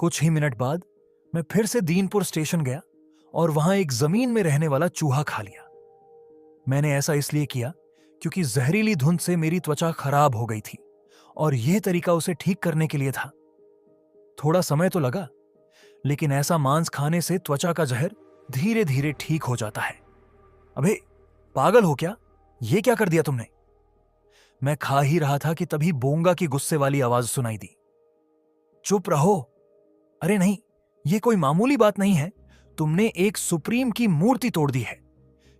कुछ ही मिनट बाद मैं फिर से दीनपुर स्टेशन गया और वहां एक जमीन में रहने वाला चूहा खा लिया। मैंने ऐसा इसलिए किया क्योंकि जहरीली धुंध से मेरी त्वचा खराब हो गई थी और यह तरीका उसे ठीक करने के लिए था। थोड़ा समय तो लगा, लेकिन ऐसा मांस खाने से त्वचा का जहर धीरे धीरे ठीक हो जाता है। अबे पागल हो क्या? ये क्या कर दिया तुमने? मैं खा ही रहा था कि तभी बोंगा की गुस्से वाली आवाज सुनाई दी। चुप रहो। अरे नहीं, ये कोई मामूली बात नहीं है। तुमने एक सुप्रीम की मूर्ति तोड़ दी है।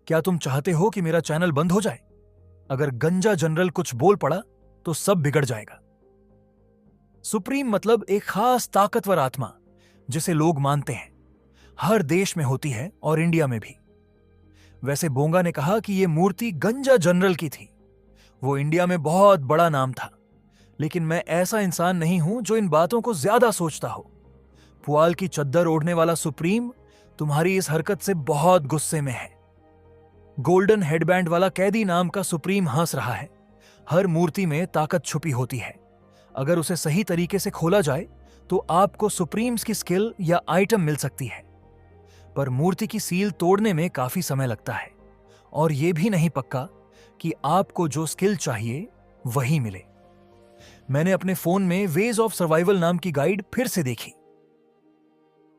क्या तुम चाहते हो कि मेरा चैनल बंद हो जाए? अगर गंजा जनरल कुछ बोल पड़ा तो सब बिगड़ जाएगा। सुप्रीम मतलब एक खास ताकतवर आत्मा जिसे लोग मानते हैं। हर देश में होती है और इंडिया में भी। वैसे बोंगा ने कहा कि यह मूर्ति गंजा जनरल की थी। वो इंडिया में बहुत बड़ा नाम था, लेकिन मैं ऐसा इंसान नहीं हूं जो इन बातों को ज्यादा सोचता हो। पुआल की चद्दर ओढ़ने वाला सुप्रीम तुम्हारी इस हरकत से बहुत गुस्से में है। गोल्डन हेडबैंड वाला कैदी नाम का सुप्रीम हंस रहा है। हर मूर्ति में ताकत छुपी होती है। अगर उसे सही तरीके से खोला जाए तो आपको सुप्रीम्स की स्किल या आइटम मिल सकती है, पर मूर्ति की सील तोड़ने में काफी समय लगता है और यह भी नहीं पक्का कि आपको जो स्किल चाहिए वही मिले। मैंने अपने फोन में वेज ऑफ सर्वाइवल नाम की गाइड फिर से देखी,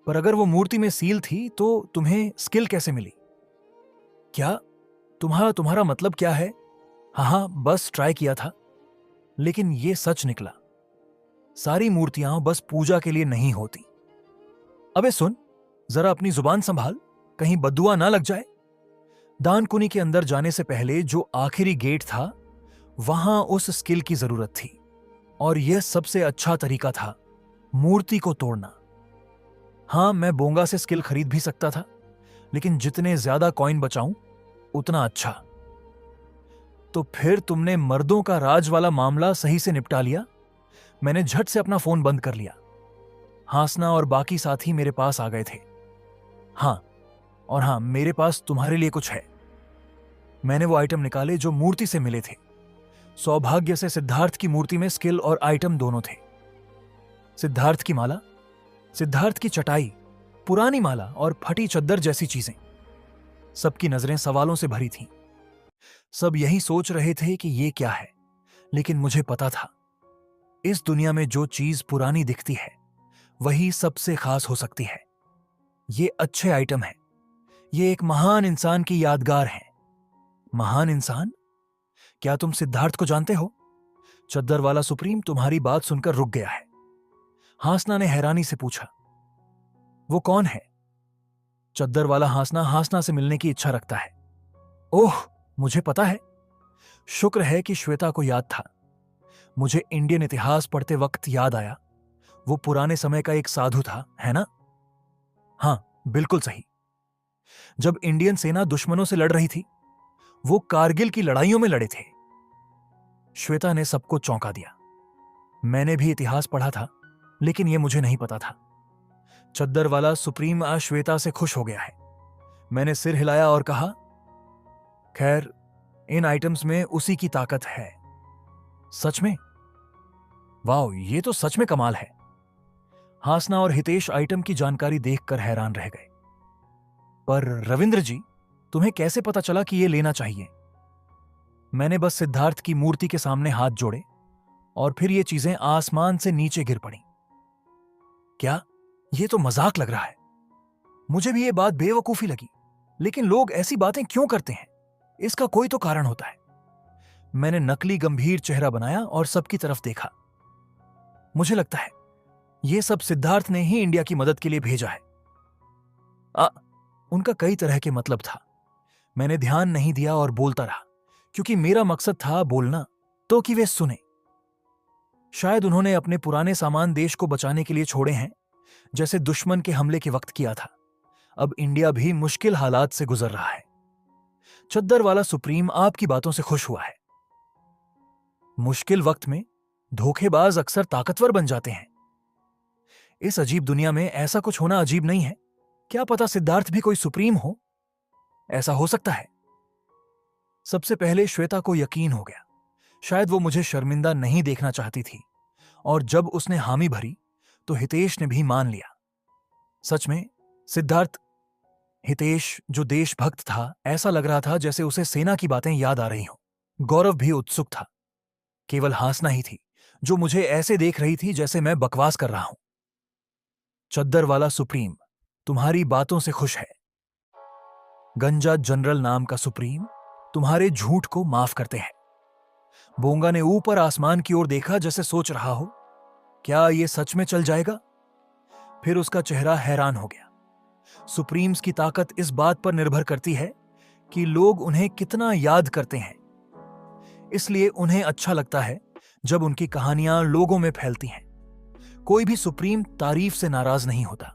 पर अगर वो मूर्ति में सील थी तो तुम्हें स्किल कैसे मिली? क्या तुम्हारा मतलब क्या है? हाँ, बस ट्राई किया था, लेकिन ये सच निकला। सारी मूर्तियां बस पूजा के लिए नहीं होती। अबे सुन, जरा अपनी जुबान संभाल, कहीं बद्दुआ ना लग जाए। दानकुनी के अंदर जाने से पहले जो आखिरी गेट था, वहां उस स्किल की जरूरत थी और यह सबसे अच्छा तरीका था, मूर्ति को तोड़ना। हां, मैं बोंगा से स्किल खरीद भी सकता था, लेकिन जितने ज्यादा कॉइन बचाऊं उतना अच्छा। तो फिर तुमने मर्दों का राज वाला मामला सही से निपटा लिया। मैंने झट से अपना फोन बंद कर लिया। हासना और बाकी साथी मेरे पास आ गए थे। हां, और हां, मेरे पास तुम्हारे लिए कुछ है। मैंने वो आइटम निकाले जो मूर्ति से मिले थे। सौभाग्य से सिद्धार्थ की मूर्ति में स्किल और आइटम दोनों थे। सिद्धार्थ की माला, सिद्धार्थ की चटाई, पुरानी माला और फटी चद्दर जैसी चीजें। सबकी नजरें सवालों से भरी थीं। सब यही सोच रहे थे कि ये क्या है, लेकिन मुझे पता था, इस दुनिया में जो चीज पुरानी दिखती है वही सबसे खास हो सकती है। ये अच्छे आइटम है। ये एक महान इंसान की यादगार है। महान इंसान? क्या तुम सिद्धार्थ को जानते हो? चद्दर वाला सुप्रीम तुम्हारी बात सुनकर रुक गया है। हासना ने हैरानी से पूछा, वो कौन है? चद्दर वाला हासना से मिलने की इच्छा रखता है। ओह, मुझे पता है। शुक्र है कि श्वेता को याद था। मुझे इंडियन इतिहास पढ़ते वक्त याद आया, वो पुराने समय का एक साधु था, है ना? हां, बिल्कुल सही। जब इंडियन सेना दुश्मनों से लड़ रही थी, वो कारगिल की लड़ाइयों में लड़े थे। श्वेता ने सबको चौंका दिया। मैंने भी इतिहास पढ़ा था, लेकिन यह मुझे नहीं पता था। चद्दर वाला सुप्रीम आज श्वेता से खुश हो गया है। मैंने सिर हिलाया और कहा, खैर, इन आइटम्स में उसी की ताकत है। सच में? वाह, ये तो सच में कमाल है। हासना और हितेश आइटम की जानकारी देखकर हैरान रह गए। पर रविंद्र जी, तुम्हें कैसे पता चला कि यह लेना चाहिए? मैंने बस सिद्धार्थ की मूर्ति के सामने हाथ जोड़े और फिर ये चीजें आसमान से नीचे गिर पड़ी। क्या? यह तो मजाक लग रहा है। मुझे भी यह बात बेवकूफी लगी, लेकिन लोग ऐसी बातें क्यों करते हैं? इसका कोई तो कारण होता है। मैंने नकली गंभीर चेहरा बनाया और सबकी तरफ देखा। मुझे लगता है यह सब सिद्धार्थ ने ही इंडिया की मदद के लिए भेजा है। उनका कई तरह के मतलब था। मैंने ध्यान नहीं दिया और बोलता रहा, क्योंकि मेरा मकसद था बोलना तो कि वे सुने। शायद उन्होंने अपने पुराने सामान देश को बचाने के लिए छोड़े हैं, जैसे दुश्मन के हमले के वक्त किया था। अब इंडिया भी मुश्किल हालात से गुजर रहा है। चद्दर वाला सुप्रीम आपकी बातों से खुश हुआ है। मुश्किल वक्त में धोखेबाज अक्सर ताकतवर बन जाते हैं। इस अजीब दुनिया में ऐसा कुछ होना अजीब नहीं है। क्या पता सिद्धार्थ भी कोई सुप्रीम हो? ऐसा हो सकता है। सबसे पहले श्वेता को यकीन हो गया। शायद वो मुझे शर्मिंदा नहीं देखना चाहती थी, और जब उसने हामी भरी तो हितेश ने भी मान लिया। सच में सिद्धार्थ, हितेश जो देशभक्त था, ऐसा लग रहा था जैसे उसे सेना की बातें याद आ रही हों। गौरव भी उत्सुक था। केवल हासना ही थी जो मुझे ऐसे देख रही थी जैसे मैं बकवास कर रहा हूं। चद्दर वाला सुप्रीम तुम्हारी बातों से खुश है। गंजा जनरल नाम का सुप्रीम तुम्हारे झूठ को माफ करते हैं। बोंगा ने ऊपर आसमान की ओर देखा जैसे सोच रहा हो, क्या यह सच में चल जाएगा? फिर उसका चेहरा हैरान हो गया। सुप्रीम्स की ताकत इस बात पर निर्भर करती है कि लोग उन्हें कितना याद करते हैं। इसलिए उन्हें अच्छा लगता है जब उनकी कहानियां लोगों में फैलती हैं। कोई भी सुप्रीम तारीफ से नाराज नहीं होता।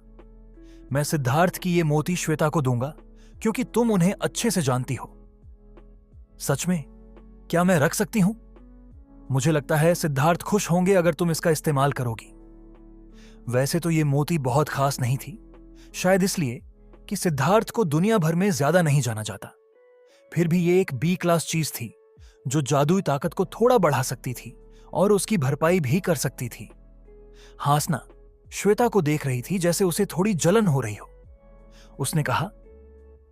मैं सिद्धार्थ की ये मोती श्वेता को दूंगा क्योंकि तुम उन्हें अच्छे से जानती हो। सच में, क्या मैं रख सकती हूं? मुझे लगता है सिद्धार्थ खुश होंगे अगर तुम इसका इस्तेमाल करोगी। वैसे तो ये मोती बहुत खास नहीं थी, शायद इसलिए कि सिद्धार्थ को दुनिया भर में ज्यादा नहीं जाना जाता। फिर भी ये एक बी क्लास चीज थी जो जादुई ताकत को थोड़ा बढ़ा सकती थी और उसकी भरपाई भी कर सकती थी। हासना श्वेता को देख रही थी जैसे उसे थोड़ी जलन हो रही हो। उसने कहा,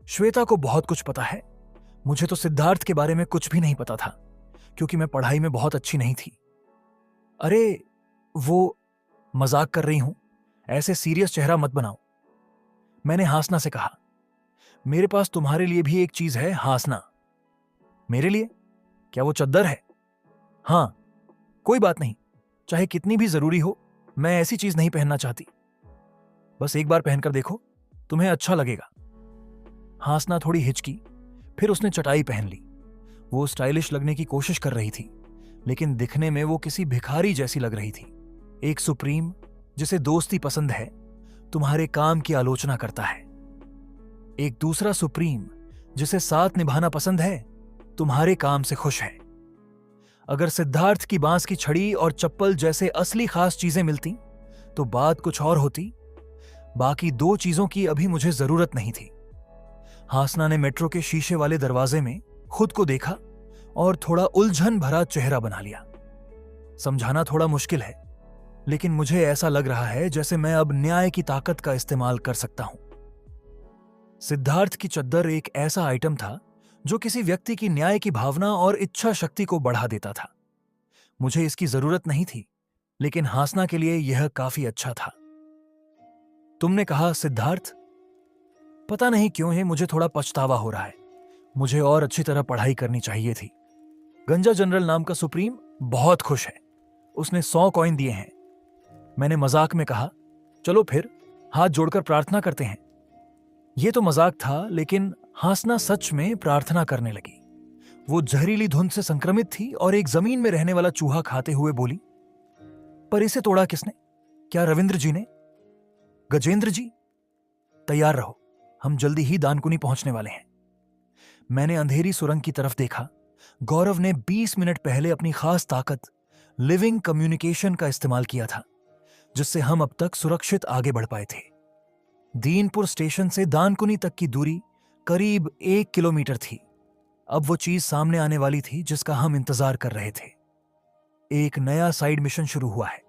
श्वेता को बहुत कुछ पता है। मुझे तो सिद्धार्थ के बारे में कुछ भी नहीं पता था क्योंकि मैं पढ़ाई में बहुत अच्छी नहीं थी। अरे, वो मजाक कर रही हूं, ऐसे सीरियस चेहरा मत बनाओ। मैंने हासना से कहा, मेरे पास तुम्हारे लिए भी एक चीज है हासना। मेरे लिए? क्या वो चद्दर है? हां, कोई बात नहीं, चाहे कितनी भी जरूरी हो, मैं ऐसी चीज नहीं पहनना चाहती। बस एक बार पहनकर देखो, तुम्हें अच्छा लगेगा। हासना थोड़ी हिचकी, फिर उसने चटाई पहन ली। वो स्टाइलिश लगने की कोशिश कर रही थी, लेकिन दिखने में वो किसी भिखारी जैसी लग रही थी। एक सुप्रीम जिसे दोस्ती पसंद है, तुम्हारे काम की आलोचना करता है। एक दूसरा सुप्रीम जिसे साथ निभाना पसंद है, तुम्हारे काम से खुश है। अगर सिद्धार्थ की बांस की छड़ी और चप्पल जैसे असली खास चीजें मिलती तो बात कुछ और होती। बाकी दो चीजों की अभी मुझे जरूरत नहीं थी। हासना ने मेट्रो के शीशे वाले दरवाजे में खुद को देखा और थोड़ा उलझन भरा चेहरा बना लिया। समझाना थोड़ा मुश्किल है, लेकिन मुझे ऐसा लग रहा है जैसे मैं अब न्याय की ताकत का इस्तेमाल कर सकता हूं। सिद्धार्थ की चद्दर एक ऐसा आइटम था जो किसी व्यक्ति की न्याय की भावना और इच्छा शक्ति को बढ़ा देता था। मुझे इसकी जरूरत नहीं थी, लेकिन हासना के लिए यह काफी अच्छा था। तुमने कहा सिद्धार्थ, पता नहीं क्यों है मुझे थोड़ा पछतावा हो रहा है। मुझे और अच्छी तरह पढ़ाई करनी चाहिए थी। गंजा जनरल नाम का सुप्रीम बहुत खुश है। उसने 100 कॉइन दिए हैं। मैंने मजाक में कहा, चलो फिर हाथ जोड़कर प्रार्थना करते हैं। यह तो मजाक था, लेकिन हासना सच में प्रार्थना करने लगी। वो जहरीली धुंध से संक्रमित थी और एक जमीन में रहने वाला चूहा खाते हुए बोली, पर इसे तोड़ा किसने? क्या रविंद्र जी ने? गजेंद्र जी, तैयार रहो, हम जल्दी ही दानकुनी पहुंचने वाले हैं। मैंने अंधेरी सुरंग की तरफ देखा। गौरव ने 20 मिनट पहले अपनी खास ताकत लिविंग कम्युनिकेशन का इस्तेमाल किया था, जिससे हम अब तक सुरक्षित आगे बढ़ पाए थे। दीनपुर स्टेशन से दानकुनी तक की दूरी करीब 1 किलोमीटर थी। अब वो चीज सामने आने वाली थी जिसका हम इंतजार कर रहे थे। एक नया साइड मिशन शुरू हुआ है।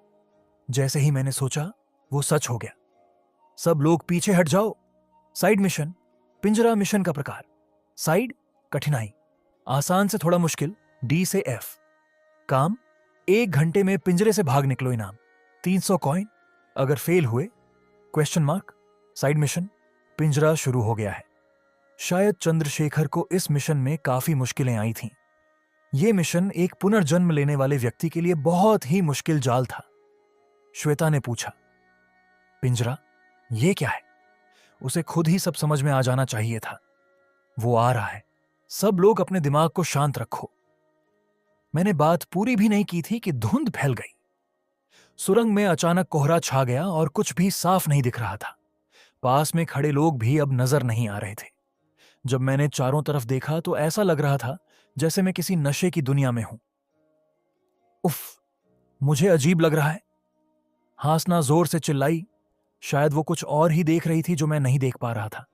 जैसे ही मैंने सोचा, वो सच हो गया। सब लोग पीछे हट जाओ। साइड मिशन, पिंजरा मिशन का प्रकार। साइड, कठिनाई, आसान से थोड़ा मुश्किल, डी से एफ। काम, 1 घंटे में पिंजरे से भाग निकलो। इनाम 300 कॉइन। अगर फेल हुए, क्वेश्चन मार्क। साइड मिशन, पिंजरा शुरू हो गया है। शायद चंद्रशेखर को इस मिशन में काफी मुश्किलें आई थीं। यह मिशन एक पुनर्जन्म लेने वाले व्यक्ति के लिए बहुत ही मुश्किल जाल था। श्वेता ने पूछा, पिंजरा, यह क्या है? उसे खुद ही सब समझ में आ जाना चाहिए था। वो आ रहा है। सब लोग अपने दिमाग को शांत रखो। मैंने बात पूरी भी नहीं की थी कि धुंध फैल गई। सुरंग में अचानक कोहरा छा गया और कुछ भी साफ नहीं दिख रहा था। पास में खड़े लोग भी अब नजर नहीं आ रहे थे। जब मैंने चारों तरफ देखा तो ऐसा लग रहा था जैसे मैं किसी नशे की दुनिया में हूं। उफ, मुझे अजीब लग रहा है। हासना जोर से चिल्लाई। शायद वो कुछ और ही देख रही थी जो मैं नहीं देख पा रहा था।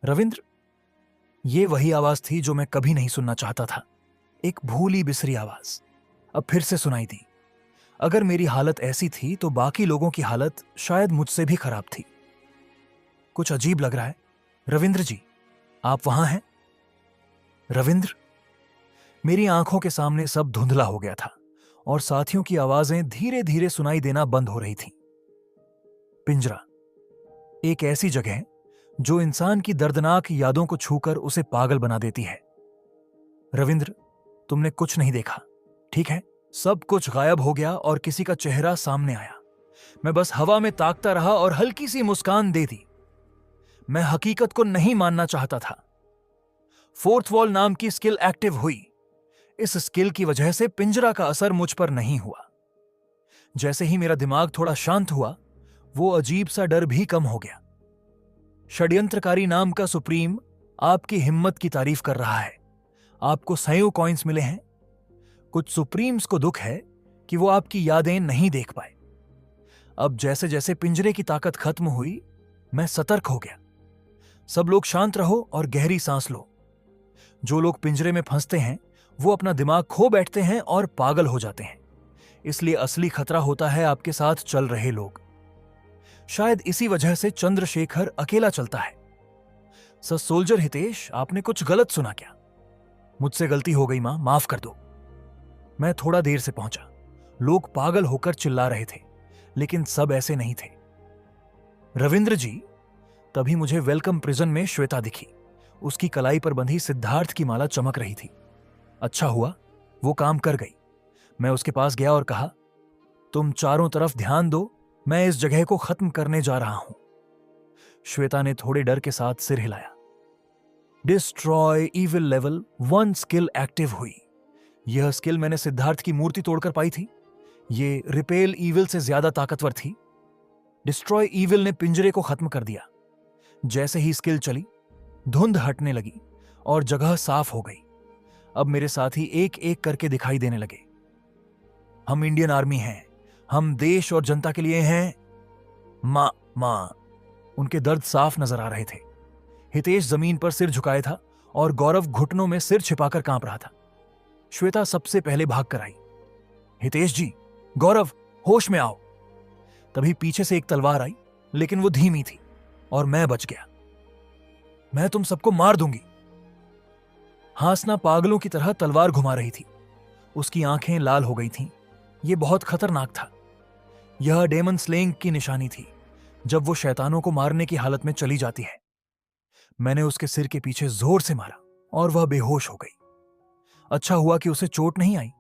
रविंद्र, ये वही आवाज थी जो मैं कभी नहीं सुनना चाहता था। एक भूली बिसरी आवाज अब फिर से सुनाई दी। अगर मेरी हालत ऐसी थी तो बाकी लोगों की हालत शायद मुझसे भी खराब थी। कुछ अजीब लग रहा है। रविंद्र जी, आप वहां हैं? रविंद्र। मेरी आंखों के सामने सब धुंधला हो गया था और साथियों की आवाजें धीरे धीरे सुनाई देना बंद हो रही थीं। पिंजरा एक ऐसी जगह है जो इंसान की दर्दनाक यादों को छूकर उसे पागल बना देती है। रविंद्र, तुमने कुछ नहीं देखा, ठीक है? सब कुछ गायब हो गया और किसी का चेहरा सामने आया। मैं बस हवा में ताकता रहा और हल्की सी मुस्कान दे दी। मैं हकीकत को नहीं मानना चाहता था। फोर्थ वॉल नाम की स्किल एक्टिव हुई। इस स्किल की वजह से पिंजरा का असर मुझ पर नहीं हुआ। जैसे ही मेरा दिमाग थोड़ा शांत हुआ, वो अजीब सा डर भी कम हो गया। षड्यंत्रकारी नाम का सुप्रीम आपकी हिम्मत की तारीफ कर रहा है। आपको सैकड़ों कॉइन्स मिले हैं। कुछ सुप्रीम्स को दुख है कि वो आपकी यादें नहीं देख पाए। अब जैसे जैसे पिंजरे की ताकत खत्म हुई, मैं सतर्क हो गया। सब लोग शांत रहो और गहरी सांस लो। जो लोग पिंजरे में फंसते हैं वो अपना दिमाग खो बैठते हैं और पागल हो जाते हैं। इसलिए असली खतरा होता है आपके साथ चल रहे लोग। शायद इसी वजह से चंद्रशेखर अकेला चलता है। सर सोल्जर हितेश, आपने कुछ गलत सुना क्या? मुझसे गलती हो गई मां, माफ कर दो। मैं थोड़ा देर से पहुंचा। लोग पागल होकर चिल्ला रहे थे, लेकिन सब ऐसे नहीं थे। रविंद्र जी, तभी मुझे वेलकम प्रिजन में श्वेता दिखी। उसकी कलाई पर बंधी सिद्धार्थ की माला चमक रही थी। अच्छा हुआ वो काम कर गई। मैं उसके पास गया और कहा, तुम चारों तरफ ध्यान दो, मैं इस जगह को खत्म करने जा रहा हूं। श्वेता ने थोड़े डर के साथ सिर हिलाया। Destroy evil level 1 skill active हुई। यह स्किल मैंने सिद्धार्थ की मूर्ति तोड़कर पाई थी। ये रिपेल ईविल से ज्यादा ताकतवर थी। डिस्ट्रॉय ईविल ने पिंजरे को खत्म कर दिया। जैसे ही स्किल चली, धुंध हटने लगी और जगह साफ हो गई। अब मेरे साथी एक एक करके दिखाई देने लगे। हम इंडियन आर्मी हैं, हम देश और जनता के लिए हैं। मां। उनके दर्द साफ नजर आ रहे थे। हितेश जमीन पर सिर झुकाए था और गौरव घुटनों में सिर छिपाकर कांप रहा था। श्वेता सबसे पहले भाग कर आई। हितेश जी, गौरव, होश में आओ। तभी पीछे से एक तलवार आई, लेकिन वो धीमी थी और मैं बच गया। मैं तुम सबको मार दूंगी। हासना पागलों की तरह तलवार घुमा रही थी। उसकी आंखें लाल हो गई थीं। यह बहुत खतरनाक था। यह डेमन स्लेइंग की निशानी थी, जब वो शैतानों को मारने की हालत में चली जाती है। मैंने उसके सिर के पीछे जोर से मारा और वह बेहोश हो गई। अच्छा हुआ कि उसे चोट नहीं आई।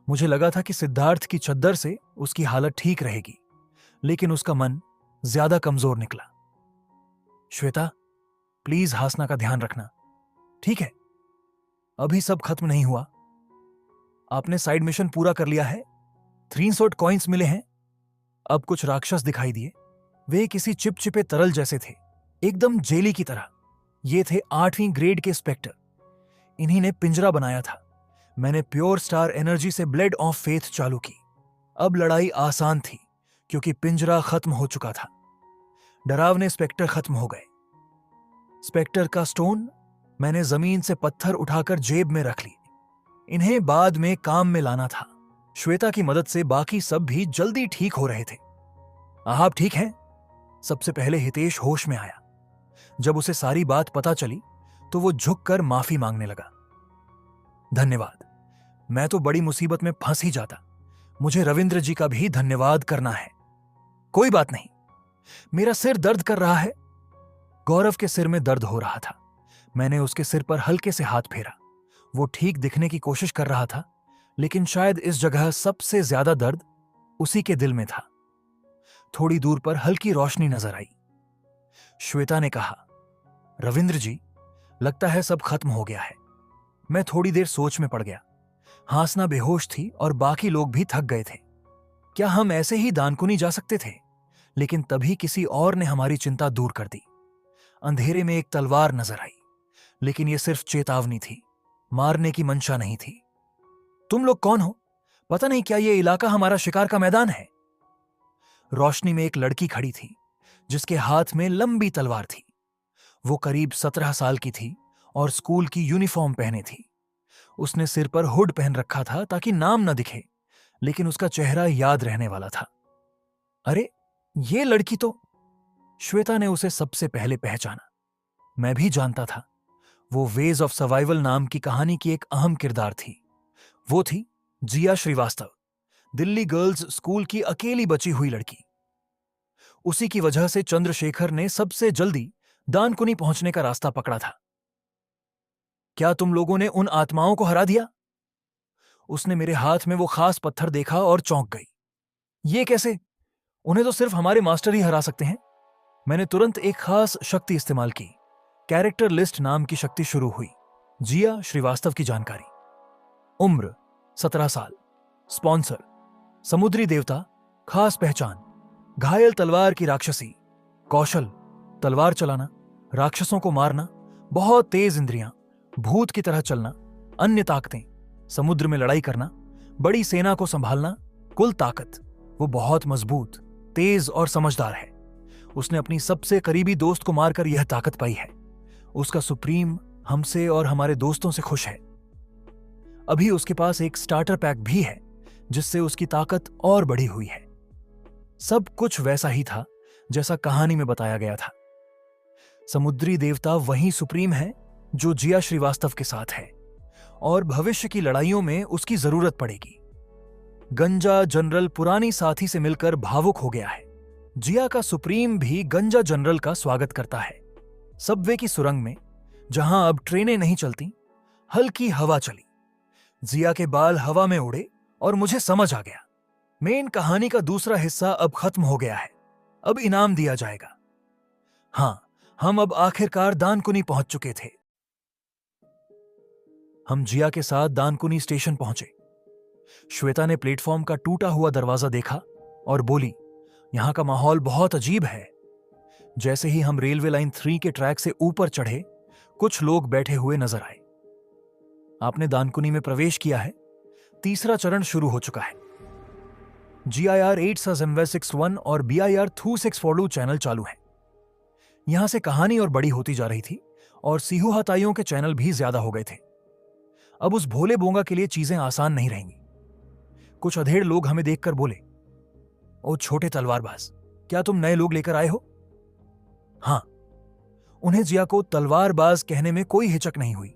मुझे लगा था कि सिद्धार्थ की चद्दर से उसकी हालत ठीक रहेगी, लेकिन उसका मन ज्यादा कमजोर निकला। श्वेता, प्लीज हासना का ध्यान रखना, ठीक है? अभी सब खत्म नहीं हुआ। आपने साइड मिशन पूरा कर लिया है। 300 कॉइन्स मिले हैं। अब कुछ राक्षस दिखाई दिए। वे किसी चिपचिपे तरल जैसे थे, एकदम जेली की तरह। ये थे 8वीं ग्रेड के स्पेक्टर। इन्हीं ने पिंजरा बनाया था। मैंने प्योर स्टार एनर्जी से ब्लेड ऑफ फेथ चालू की। अब लड़ाई आसान थी, क्योंकि पिंजरा खत्म हो चुका था। डरावने स्पेक्टर खत्म हो गए। स्पेक्टर का स्टोन मैंने जमीन से पत्थर उठाकर जेब में रख ली। इन्हें बाद में काम में लाना था। श्वेता की मदद से बाकी सब भी जल्दी ठीक हो रहे थे। आप ठीक हैं? सबसे पहले हितेश होश में आया। जब उसे सारी बात पता चली तो वो झुककर माफी मांगने लगा। धन्यवाद, मैं तो बड़ी मुसीबत में फंस ही जाता। मुझे रविंद्र जी का भी धन्यवाद करना है। कोई बात नहीं, मेरा सिर दर्द कर रहा है। गौरव के सिर में दर्द हो रहा था। मैंने उसके सिर पर हल्के से हाथ फेरा। वो ठीक दिखने की कोशिश कर रहा था, लेकिन शायद इस जगह सबसे ज्यादा दर्द उसी के दिल में था। थोड़ी दूर पर हल्की रोशनी नजर आई। श्वेता ने कहा, रविंद्र जी, लगता है सब खत्म हो गया है। मैं थोड़ी देर सोच में पड़ गया। हासना बेहोश थी और बाकी लोग भी थक गए थे। क्या हम ऐसे ही दानकुनी जा सकते थे? लेकिन तभी किसी और ने हमारी चिंता दूर कर दी। अंधेरे में एक तलवार नजर आई, लेकिन यह सिर्फ चेतावनी थी, मारने की मंशा नहीं थी। तुम लोग कौन हो? पता नहीं क्या यह इलाका हमारा शिकार का मैदान है? रोशनी में एक लड़की खड़ी थी, जिसके हाथ में लंबी तलवार थी। वो करीब 17 साल की थी और स्कूल की यूनिफॉर्म पहने थी। उसने सिर पर हुड पहन रखा था ताकि नाम न दिखे, लेकिन उसका चेहरा याद रहने वाला था। अरे, ये लड़की तो। श्वेता ने उसे सबसे पहले पहचाना। मैं भी जानता था, वो वेज ऑफ सर्वाइवल नाम की कहानी की एक अहम किरदार थी। वो थी जिया श्रीवास्तव, दिल्ली गर्ल्स स्कूल की अकेली बची हुई लड़की। उसी की वजह से चंद्रशेखर ने सबसे जल्दी दानकुनी पहुंचने का रास्ता पकड़ा था। क्या तुम लोगों ने उन आत्माओं को हरा दिया? उसने मेरे हाथ में वो खास पत्थर देखा और चौंक गई। ये कैसे? उन्हें तो सिर्फ हमारे मास्टर ही हरा सकते हैं। मैंने तुरंत एक खास शक्ति इस्तेमाल की। कैरेक्टर लिस्ट नाम की शक्ति शुरू हुई। जिया श्रीवास्तव की जानकारी। उम्र 17 साल। स्पॉन्सर समुद्री देवता। खास पहचान घायल तलवार की राक्षसी। कौशल तलवार चलाना, राक्षसों को मारना, बहुत तेज इंद्रियां, भूत की तरह चलना। अन्य ताकतें समुद्र में लड़ाई करना, बड़ी सेना को संभालना। कुल ताकत वो बहुत मजबूत, तेज और समझदार है। उसने अपनी सबसे करीबी दोस्त को मारकर यह ताकत पाई है। उसका सुप्रीम हमसे और हमारे दोस्तों से खुश है। अभी उसके पास एक स्टार्टर पैक भी है जिससे उसकी ताकत और बढ़ी हुई है। सब कुछ वैसा ही था जैसा कहानी में बताया गया था। समुद्री देवता वही सुप्रीम है जो जिया श्रीवास्तव के साथ है और भविष्य की लड़ाइयों में उसकी जरूरत पड़ेगी। गंजा जनरल पुरानी साथी से मिलकर भावुक हो गया है। जिया का सुप्रीम भी गंजा जनरल का स्वागत करता है। सबवे की सुरंग में, जहां अब ट्रेनें नहीं चलती, हल्की हवा चली। जिया के बाल हवा में उड़े और मुझे समझ आ गया, मेन कहानी का दूसरा हिस्सा अब खत्म हो गया है। अब इनाम दिया जाएगा। हां, हम अब आखिरकार दानकुनी पहुंच चुके थे। हम जिया के साथ दानकुनी स्टेशन पहुंचे। श्वेता ने प्लेटफॉर्म का टूटा हुआ दरवाजा देखा और बोली, यहां का माहौल बहुत अजीब है। जैसे ही हम रेलवे लाइन 3 के ट्रैक से ऊपर चढ़े, कुछ लोग बैठे हुए नजर आए। आपने दानकुनी में प्रवेश किया है। तीसरा चरण शुरू हो चुका है। GIR 8 और BIR 2642 चैनल चालू है। यहां से कहानी और बड़ी होती जा रही थी और सीहू हताइयों के चैनल भी ज्यादा हो गए थे। अब उस भोले बोंगा के लिए चीजें आसान नहीं रहेंगी। कुछ अधेड़ लोग हमें देखकर बोले, ओ छोटे तलवारबाज, क्या तुम नए लोग लेकर आए हो? हां। उन्हें जिया को तलवारबाज कहने में कोई हिचक नहीं हुई।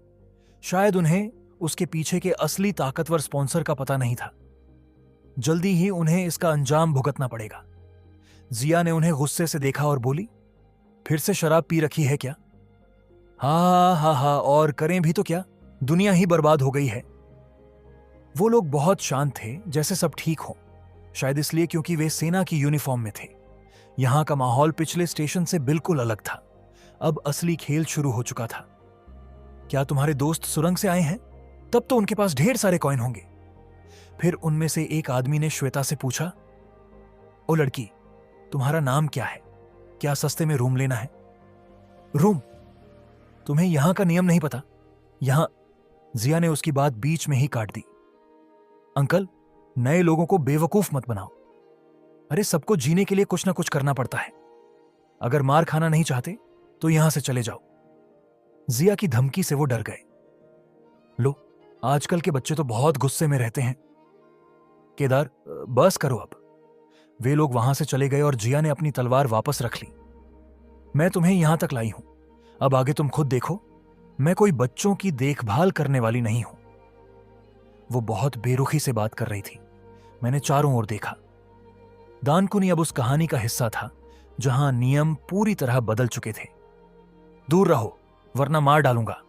शायद उन्हें उसके पीछे के असली ताकतवर स्पॉन्सर का पता नहीं था। जल्दी ही उन्हें इसका अंजाम भुगतना पड़ेगा। जिया ने उन्हें गुस्से से देखा और बोली, फिर से शराब पी रखी है क्या? हा हा हा, और करें भी तो क्या, दुनिया ही बर्बाद हो गई है। वो लोग बहुत शांत थे, जैसे सब ठीक हो। शायद इसलिए क्योंकि वे सेना की यूनिफॉर्म में थे। यहां का माहौल पिछले स्टेशन से बिल्कुल अलग था। अब असली खेल शुरू हो चुका था। क्या तुम्हारे दोस्त सुरंग से आए हैं? तब तो उनके पास ढेर सारे कॉइन होंगे। फिर उनमें से एक आदमी ने श्वेता से पूछा, ओ लड़की, तुम्हारा नाम क्या है? क्या सस्ते में रूम लेना है? रूम? तुम्हें यहां का नियम नहीं पता? यहां। जिया ने उसकी बात बीच में ही काट दी। अंकल, नए लोगों को बेवकूफ मत बनाओ। अरे, सबको जीने के लिए कुछ ना कुछ करना पड़ता है। अगर मार खाना नहीं चाहते तो यहां से चले जाओ। जिया की धमकी से वो डर गए। लो, आजकल के बच्चे तो बहुत गुस्से में रहते हैं। केदार, बस करो अब। वे लोग वहां से चले गए और जिया ने अपनी तलवार वापस रख ली। मैं तुम्हें यहां तक लाई हूं, अब आगे तुम खुद देखो। मैं कोई बच्चों की देखभाल करने वाली नहीं हूं। वो बहुत बेरुखी से बात कर रही थी। मैंने चारों ओर देखा। दानकुनी अब उस कहानी का हिस्सा था जहां नियम पूरी तरह बदल चुके थे। दूर रहो वरना मार डालूंगा।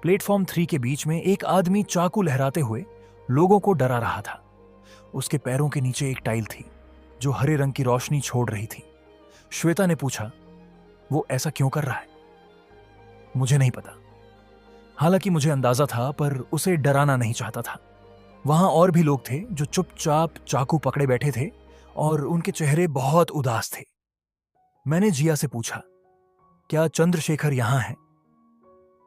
प्लेटफॉर्म 3 के बीच में एक आदमी चाकू लहराते हुए लोगों को डरा रहा था। उसके पैरों के नीचे एक टाइल थी जो हरे रंग की रोशनी छोड़ रही थी। श्वेता ने पूछा, वो ऐसा क्यों कर रहा है? मुझे नहीं पता। हालांकि मुझे अंदाजा था, पर उसे डराना नहीं चाहता था। वहां और भी लोग थे जो चुपचाप चाकू पकड़े बैठे थे और उनके चेहरे बहुत उदास थे। मैंने जिया से पूछा, क्या चंद्रशेखर यहां है?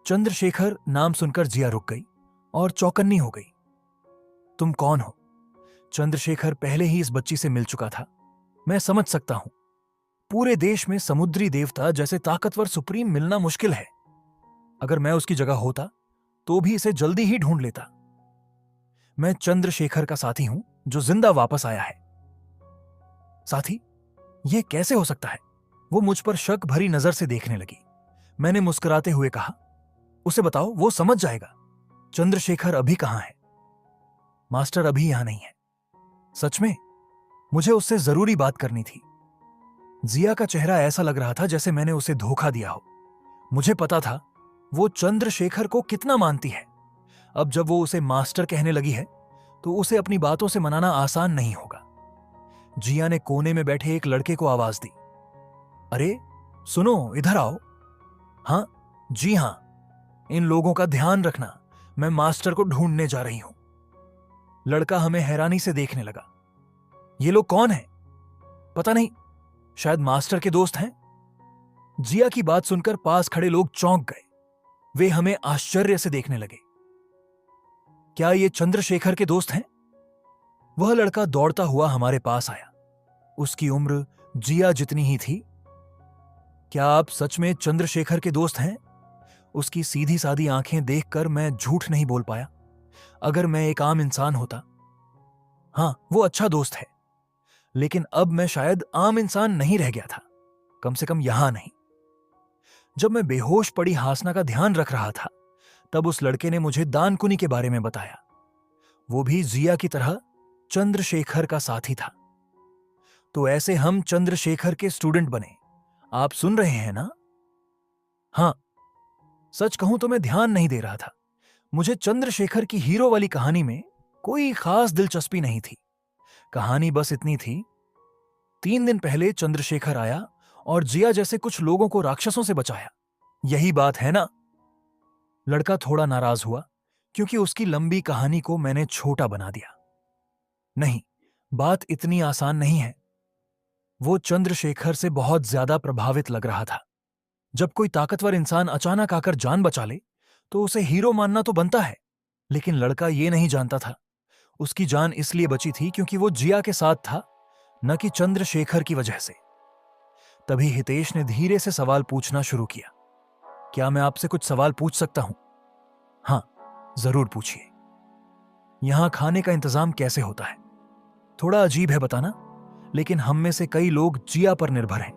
चंद्रशेखर नाम सुनकर जिया रुक गई और चौकन्नी हो गई। तुम कौन हो? चंद्रशेखर पहले ही इस बच्ची से मिल चुका था। मैं समझ सकता हूं, पूरे देश में समुद्री देवता जैसे ताकतवर सुप्रीम मिलना मुश्किल है। अगर मैं उसकी जगह होता तो भी इसे जल्दी ही ढूंढ लेता। मैं चंद्रशेखर का साथी हूं जो जिंदा वापस आया है। साथी? यह कैसे हो सकता है? वो मुझ पर शक भरी नजर से देखने लगी। मैंने मुस्कुराते हुए कहा, उसे बताओ, वो समझ जाएगा। चंद्रशेखर अभी कहां है? मास्टर अभी यहां नहीं है। सच में? मुझे उससे जरूरी बात करनी थी। जिया का चेहरा ऐसा लग रहा था जैसे मैंने उसे धोखा दिया हो। मुझे पता था वो चंद्रशेखर को कितना मानती है। अब जब वो उसे मास्टर कहने लगी है तो उसे अपनी बातों से मनाना आसान नहीं होगा। जिया ने कोने में बैठे एक लड़के को आवाज दी, अरे सुनो, इधर आओ। हाँ जी हाँ, इन लोगों का ध्यान रखना, मैं मास्टर को ढूंढने जा रही हूं। लड़का हमें हैरानी से देखने लगा। ये लोग कौन हैं? पता नहीं, शायद मास्टर के दोस्त हैं। जिया की बात सुनकर पास खड़े लोग चौंक गए। वे हमें आश्चर्य से देखने लगे। क्या ये चंद्रशेखर के दोस्त हैं? वह लड़का दौड़ता हुआ हमारे पास आया। उसकी उम्र जिया जितनी ही थी। क्या आप सच में चंद्रशेखर के दोस्त हैं? उसकी सीधी सादी आंखें देखकर मैं झूठ नहीं बोल पाया। अगर मैं एक आम इंसान होता, हाँ वो अच्छा दोस्त है, लेकिन अब मैं शायद आम इंसान नहीं रह गया था, कम से कम यहां नहीं। जब मैं बेहोश पड़ी हासना का ध्यान रख रहा था तब उस लड़के ने मुझे दानकुनी के बारे में बताया। वो भी जिया की तरह चंद्रशेखर का साथी था। तो ऐसे हम चंद्रशेखर के स्टूडेंट बने। आप सुन रहे हैं ना? हां, सच कहूं तो मैं ध्यान नहीं दे रहा था। मुझे चंद्रशेखर की हीरो वाली कहानी में कोई खास दिलचस्पी नहीं थी। कहानी बस इतनी थी, 3 दिन पहले चंद्रशेखर आया और जिया जैसे कुछ लोगों को राक्षसों से बचाया। यही बात है ना? लड़का थोड़ा नाराज हुआ क्योंकि उसकी लंबी कहानी को मैंने छोटा बना दिया। नहीं, बात इतनी आसान नहीं है। वो चंद्रशेखर से बहुत ज्यादा प्रभावित लग रहा था। जब कोई ताकतवर इंसान अचानक आकर जान बचा ले तो उसे हीरो मानना तो बनता है, लेकिन लड़का ये नहीं जानता था उसकी जान इसलिए बची थी क्योंकि वो जिया के साथ था, न कि चंद्रशेखर की वजह से। तभी हितेश ने धीरे से सवाल पूछना शुरू किया। क्या मैं आपसे कुछ सवाल पूछ सकता हूं? हां, जरूर पूछिए। यहां खाने का इंतजाम कैसे होता है? थोड़ा अजीब है बताना, लेकिन हम में से कई लोग जिया पर निर्भर हैं।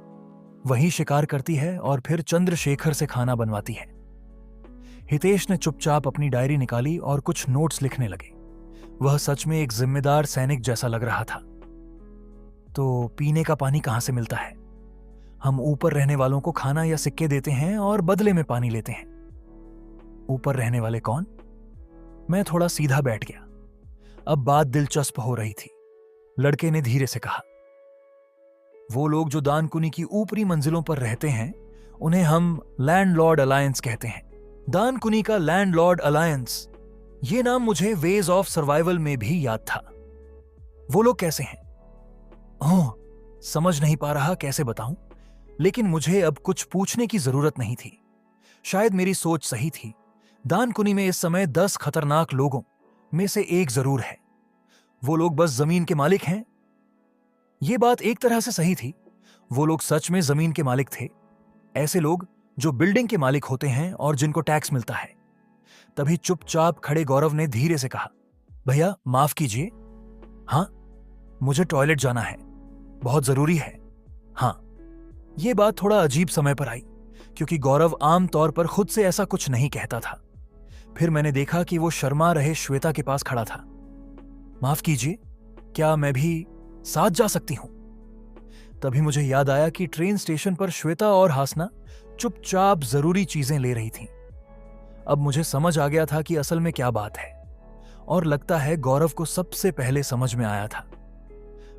वही शिकार करती है और फिर चंद्रशेखर से खाना बनवाती है। हितेश ने चुपचाप अपनी डायरी निकाली और कुछ नोट्स लिखने लगे। वह सच में एक जिम्मेदार सैनिक जैसा लग रहा था। तो पीने का पानी कहां से मिलता है? हम ऊपर रहने वालों को खाना या सिक्के देते हैं और बदले में पानी लेते हैं। ऊपर रहने वाले कौन? मैं थोड़ा सीधा बैठ गया। अब बात दिलचस्प हो रही थी। लड़के ने धीरे से कहा, वो लोग जो दानकुनी की ऊपरी मंजिलों पर रहते हैं उन्हें हम लैंडलॉर्ड अलायंस कहते हैं। दानकुनी का लैंडलॉर्ड अलायंस, ये नाम मुझे वेज ऑफ सर्वाइवल में भी याद था। वो लोग कैसे हैं? ओह, समझ नहीं पा रहा कैसे बताऊं, लेकिन मुझे अब कुछ पूछने की जरूरत नहीं थी। शायद मेरी सोच सही थी। दानकुनी में इस समय 10 खतरनाक लोगों में से एक जरूर है। वो लोग बस जमीन के मालिक हैं। ये बात एक तरह से सही थी। वो लोग सच में जमीन के मालिक थे। ऐसे लोग जो बिल्डिंग के मालिक होते हैं और जिनको टैक्स मिलता है। तभी चुपचाप खड़े गौरव ने धीरे से कहा, भैया माफ कीजिए। हां, मुझे टॉयलेट जाना है, बहुत जरूरी है। हां। यह बात थोड़ा अजीब समय पर आई क्योंकि गौरव आम तौर पर खुद से ऐसा कुछ नहीं कहता था। फिर मैंने देखा कि वो शर्मा रहे श्वेता के पास खड़ा था। माफ कीजिए, क्या मैं भी साथ जा सकती हूं? तभी मुझे याद आया कि ट्रेन स्टेशन पर श्वेता और हासना चुपचाप जरूरी चीजें ले रही थीं। अब मुझे समझ आ गया था कि असल में क्या बात है, और लगता है गौरव को सबसे पहले समझ में आया था।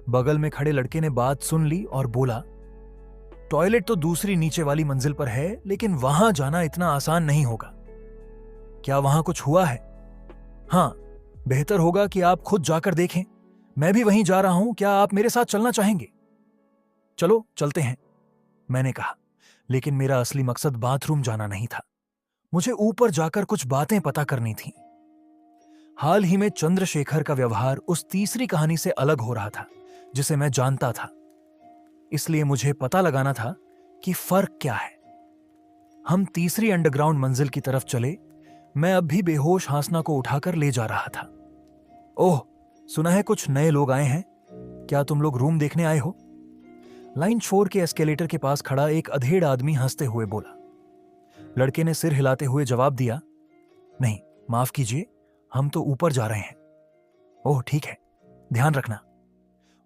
बगल में खड़े लड़के ने बात सुन ली और बोला, टॉयलेट तो दूसरी नीचे वाली मंजिल पर है, लेकिन वहां जाना इतना आसान नहीं होगा। क्या वहां कुछ हुआ है? हां, बेहतर होगा कि आप खुद जाकर देखें। मैं भी वहीं जा रहा हूं, क्या आप मेरे साथ चलना चाहेंगे? चलो चलते हैं, मैंने कहा, लेकिन मेरा असली मकसद बाथरूम जाना नहीं था। मुझे ऊपर जाकर कुछ बातें पता करनी थीं। हाल ही में चंद्रशेखर का व्यवहार उस तीसरी कहानी से अलग हो रहा था जिसे मैं जानता था। इसलिए मुझे पता लगाना था कि फर्क क्या है। हम तीसरी अंडरग्राउंड मंजिल की तरफ चले। मैं अब भी बेहोश हासना को उठाकर ले जा रहा था। ओह, सुना है कुछ नए लोग आए हैं। क्या तुम लोग रूम देखने आए हो? लाइन 4 के एस्केलेटर के पास खड़ा एक अधेड़ आदमी हंसते हुए बोला। लड़के ने सिर हिलाते हुए जवाब दिया, नहीं, माफ कीजिए, हम तो ऊपर जा रहे हैं। ओह ठीक है, ध्यान रखना।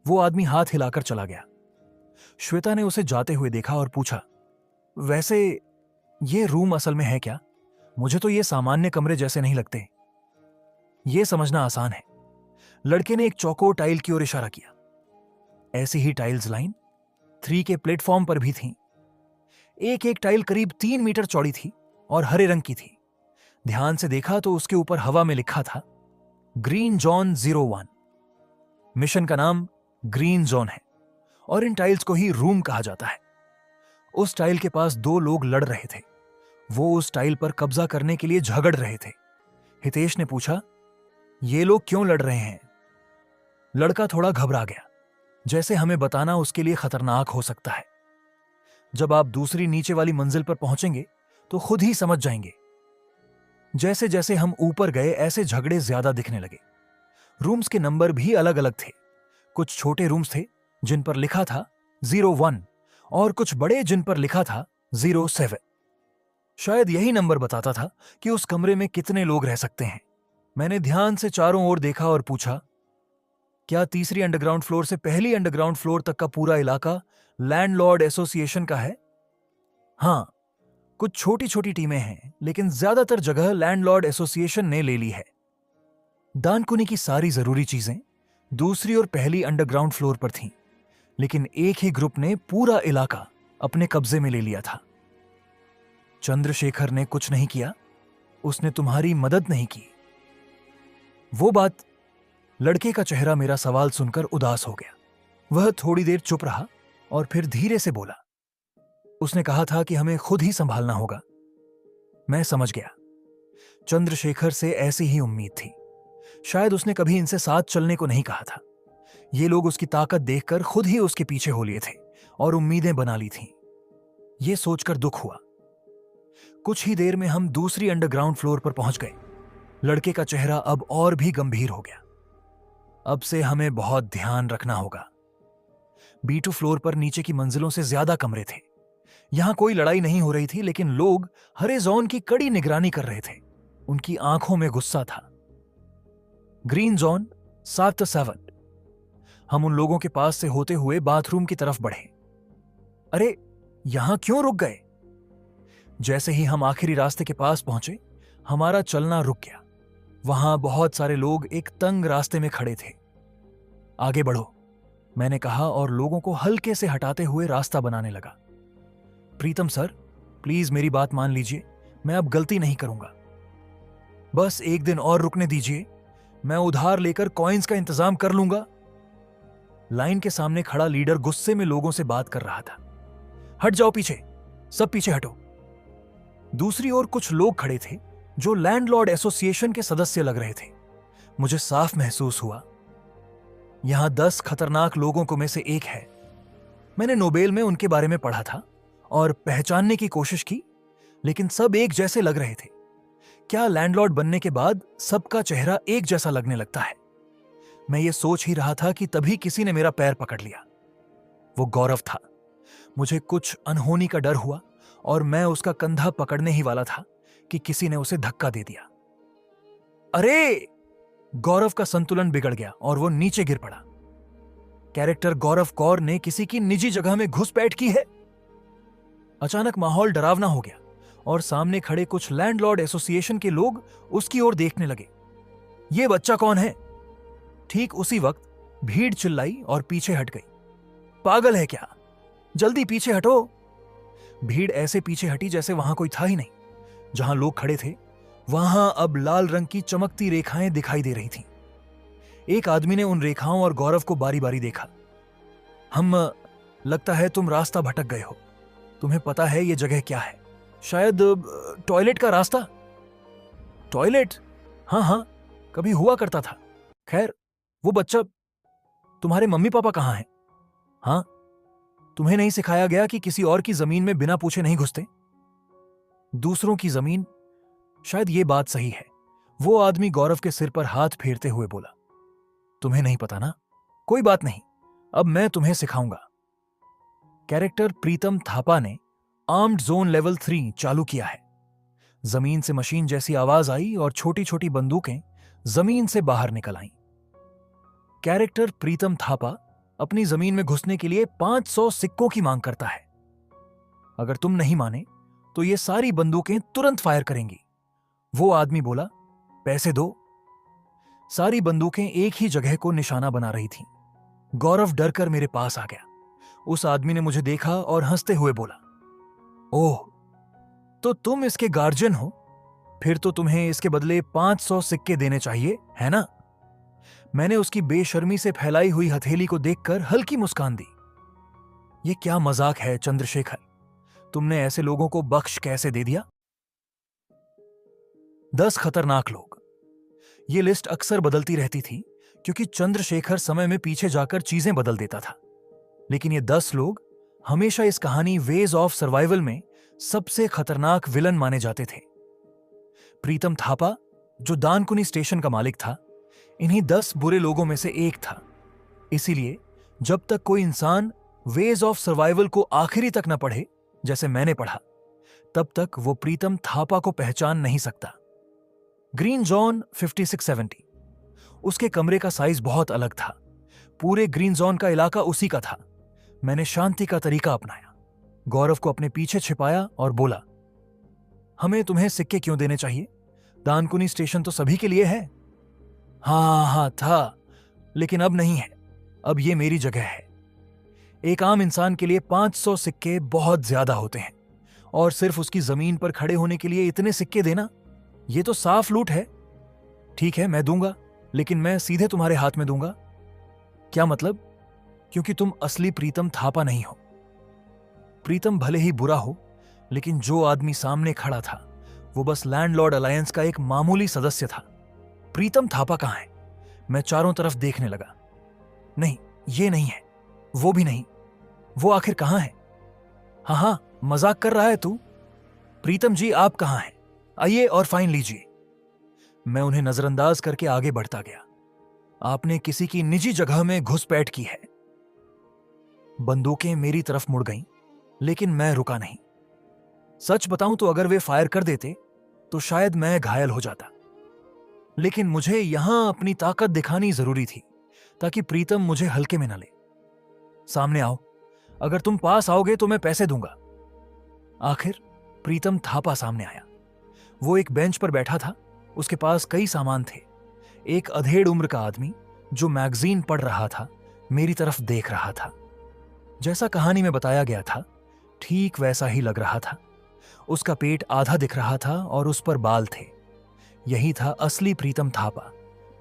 वो आदमी हाथ हिलाकर चला गया। श्वेता ने उसे जाते हुए देखा और पूछा, वैसे ये रूम असल में है क्या? मुझे तो ये सामान्य कमरे जैसे नहीं लगते। ये समझना आसान है। लड़के ने एक चौकोर टाइल की ओर इशारा किया। ऐसी ही टाइल्स लाइन 3 के प्लेटफॉर्म पर भी थीं। एक एक टाइल करीब 3 मीटर चौड़ी थी और हरे रंग की थी। ध्यान से देखा तो उसके ऊपर हवा में लिखा था, ग्रीन जोन 01। मिशन का नाम ग्रीन जोन है और इन टाइल्स को ही रूम कहा जाता है। उस टाइल के पास 2 लोग लड़ रहे थे। वो उस टाइल पर कब्जा करने के लिए झगड़ रहे थे। हितेश ने पूछा, ये लोग क्यों लड़ रहे हैं? लड़का थोड़ा घबरा गया, जैसे हमें बताना उसके लिए खतरनाक हो सकता है। जब आप दूसरी नीचे वाली मंजिल पर पहुंचेंगे तो खुद ही समझ जाएंगे। जैसे जैसे हम ऊपर गए ऐसे झगड़े ज्यादा दिखने लगे। रूम्स के नंबर भी अलग अलग थे। कुछ छोटे रूम्स थे जिन पर लिखा था 01 और कुछ बड़े जिन पर लिखा था 07। शायद यही नंबर बताता था कि उस कमरे में कितने लोग रह सकते हैं। मैंने ध्यान से चारों ओर देखा और पूछा, क्या तीसरी अंडरग्राउंड फ्लोर से पहली अंडरग्राउंड फ्लोर तक का पूरा इलाका लैंडलॉर्ड एसोसिएशन का है? हां, कुछ छोटी छोटी टीमें हैं, लेकिन ज्यादातर जगह लैंडलॉर्ड एसोसिएशन ने ले ली है। दानकुनी की सारी जरूरी चीजें दूसरी और पहली अंडरग्राउंड फ्लोर पर थीं, लेकिन एक ही ग्रुप ने पूरा इलाका अपने कब्जे में ले लिया था। चंद्रशेखर ने कुछ नहीं किया, उसने तुम्हारी मदद नहीं की। वो बात। लड़के का चेहरा मेरा सवाल सुनकर उदास हो गया। वह थोड़ी देर चुप रहा और फिर धीरे से बोला, उसने कहा था कि हमें खुद ही संभालना होगा। मैं समझ गया। चंद्रशेखर से ऐसी ही उम्मीद थी। शायद उसने कभी इनसे साथ चलने को नहीं कहा था। ये लोग उसकी ताकत देखकर खुद ही उसके पीछे हो लिए थे और उम्मीदें बना ली थीं। ये सोचकर दुख हुआ। कुछ ही देर में हम दूसरी अंडरग्राउंड फ्लोर पर पहुंच गए। लड़के का चेहरा अब और भी गंभीर हो गया। अब से हमें बहुत ध्यान रखना होगा। B2 फ्लोर पर नीचे की मंजिलों से ज्यादा कमरे थे। यहां कोई लड़ाई नहीं हो रही थी, लेकिन लोग हरे जोन की कड़ी निगरानी कर रहे थे। उनकी आंखों में गुस्सा था। Green zone 7। हम उन लोगों के पास से होते हुए बाथरूम की तरफ बढ़े। अरे, यहां क्यों रुक गए? जैसे ही हम आखिरी रास्ते के पास पहुंचे, हमारा चलना रुक गया। वहां बहुत सारे लोग एक तंग रास्ते में खड़े थे। आगे बढ़ो, मैंने कहा और लोगों को हल्के से हटाते हुए रास्ता बनाने लगा। प्रीतम सर, प्लीज मेरी बात मान लीजिए, मैं अब गलती नहीं करूंगा। बस एक दिन और रुकने दीजिए, मैं उधार लेकर कॉइन्स का इंतजाम कर लूंगा। लाइन के सामने खड़ा लीडर गुस्से में लोगों से बात कर रहा था। हट जाओ पीछे, सब पीछे हटो। दूसरी ओर कुछ लोग खड़े थे जो लैंडलॉर्ड एसोसिएशन के सदस्य लग रहे थे। मुझे साफ महसूस हुआ, यहां 10 खतरनाक लोगों को में से एक है। मैंने नोबेल में उनके बारे में पढ़ा था और पहचानने की कोशिश की, लेकिन सब एक जैसे लग रहे थे। क्या लैंडलॉर्ड बनने के बाद सबका चेहरा एक जैसा लगने लगता है? मैं ये सोच ही रहा था कि तभी किसी ने मेरा पैर पकड़ लिया। वो गौरव था। मुझे कुछ अनहोनी का डर हुआ और मैं उसका कंधा पकड़ने ही वाला था कि किसी ने उसे धक्का दे दिया। अरे! गौरव का संतुलन बिगड़ गया और वो नीचे गिर पड़ा। कैरेक्टर गौरव कौर ने किसी की निजी जगह में घुसपैठ की है। अचानक माहौल डरावना हो गया और सामने खड़े कुछ लैंडलॉर्ड एसोसिएशन के लोग उसकी ओर देखने लगे। ये बच्चा कौन है? ठीक उसी वक्त भीड़ चिल्लाई और पीछे हट गई। पागल है क्या? जल्दी पीछे हटो। भीड़ ऐसे पीछे हटी जैसे वहां कोई था ही नहीं। जहां लोग खड़े थे वहां अब लाल रंग की चमकती रेखाएं दिखाई दे रही थीं। एक आदमी ने उन रेखाओं और गौरव को बारी बारी देखा। लगता है तुम रास्ता भटक गए हो। तुम्हें पता है ये जगह क्या है? शायद टॉयलेट का रास्ता। टॉयलेट? हाँ हाँ, कभी हुआ करता था। खैर, वो बच्चा, तुम्हारे मम्मी पापा कहाँ हैं? हाँ, तुम्हें नहीं सिखाया गया कि किसी और की जमीन में बिना पूछे नहीं घुसते? दूसरों की जमीन? शायद ये बात सही है। वो आदमी गौरव के सिर पर हाथ फेरते हुए बोला। तुम्हें नहीं पता ना? कोई बात नहीं, अब मैं तुम्हें सिखाऊंगा। कैरेक्टर प्रीतम थापा ने आर्म्ड जोन लेवल 3 चालू किया है। जमीन से मशीन जैसी आवाज आई और छोटी छोटी बंदूकें जमीन से बाहर निकल आईं। कैरेक्टर प्रीतम थापा अपनी जमीन में घुसने के लिए 500 सिक्कों की मांग करता है। अगर तुम नहीं माने तो ये सारी बंदूकें तुरंत फायर करेंगी। वो आदमी बोला, पैसे दो। सारी बंदूकें एक ही जगह को निशाना बना रही थीं। गौरव डर कर मेरे पास आ गया। उस आदमी ने मुझे देखा और हंसते हुए बोला, ओह, तो तुम इसके गार्जियन हो? फिर तो तुम्हें इसके बदले 500 सिक्के देने चाहिए, है ना? मैंने उसकी बेशर्मी से फैलाई हुई हथेली को देखकर हल्की मुस्कान दी। ये क्या मजाक है चंद्रशेखर? तुमने ऐसे लोगों को बख्श कैसे दे दिया? 10 खतरनाक लोग। ये लिस्ट अक्सर बदलती रहती थी क्योंकि चंद्रशेखर समय में पीछे जाकर चीजें बदल देता था। लेकिन ये 10 लोग हमेशा इस कहानी वेज ऑफ सर्वाइवल में सबसे खतरनाक विलन माने जाते थे। प्रीतम थापा, जो दानकुनी स्टेशन का मालिक था, इन्हीं 10 बुरे लोगों में से एक था। इसीलिए जब तक कोई इंसान वेज ऑफ सर्वाइवल को आखिरी तक न पढ़े, जैसे मैंने पढ़ा, तब तक वो प्रीतम थापा को पहचान नहीं सकता। Green John 5670। उसके कमरे का साइज बहुत अलग था। पूरे ग्रीन जोन का इलाका उसी का था। मैंने शांति का तरीका अपनाया, गौरव को अपने पीछे छिपाया और बोला, हमें तुम्हें सिक्के क्यों देने चाहिए? दानकुनी स्टेशन तो सभी के लिए है। हाँ था, लेकिन अब नहीं है। अब ये मेरी जगह है। एक आम इंसान के लिए 500 सिक्के बहुत ज्यादा होते हैं, और सिर्फ उसकी जमीन पर खड़े होने के लिए इतने सिक्के देना, ये तो साफ लूट है। ठीक है, मैं दूंगा, लेकिन मैं सीधे तुम्हारे हाथ में दूंगा। क्या मतलब? क्योंकि तुम असली प्रीतम थापा नहीं हो। प्रीतम भले ही बुरा हो, लेकिन जो आदमी सामने खड़ा था वो बस लैंडलॉर्ड अलायंस का एक मामूली सदस्य था। प्रीतम थापा कहां है? मैं चारों तरफ देखने लगा। नहीं, ये नहीं है, वो भी नहीं। वो आखिर कहां है? हाँ, मजाक कर रहा है तू? प्रीतम जी, आप कहां हैं? आइए और फाइन लीजिए। मैं उन्हें नजरअंदाज करके आगे बढ़ता गया। आपने किसी की निजी जगह में घुसपैठ की है। बंदूकें मेरी तरफ मुड़ गईं, लेकिन मैं रुका नहीं। सच बताऊं तो अगर वे फायर कर देते तो शायद मैं घायल हो जाता, लेकिन मुझे यहां अपनी ताकत दिखानी जरूरी थी ताकि प्रीतम मुझे हल्के में न ले। सामने आओ, अगर तुम पास आओगे तो मैं पैसे दूंगा। आखिर प्रीतम थापा सामने आया। वो एक बेंच पर बैठा था। उसके पास कई सामान थे। एक अधेड़ उम्र का आदमी जो मैगजीन पढ़ रहा था मेरी तरफ देख रहा था। जैसा कहानी में बताया गया था, ठीक वैसा ही लग रहा था। उसका पेट आधा दिख रहा था और उस पर बाल थे। यही था असली प्रीतम थापा,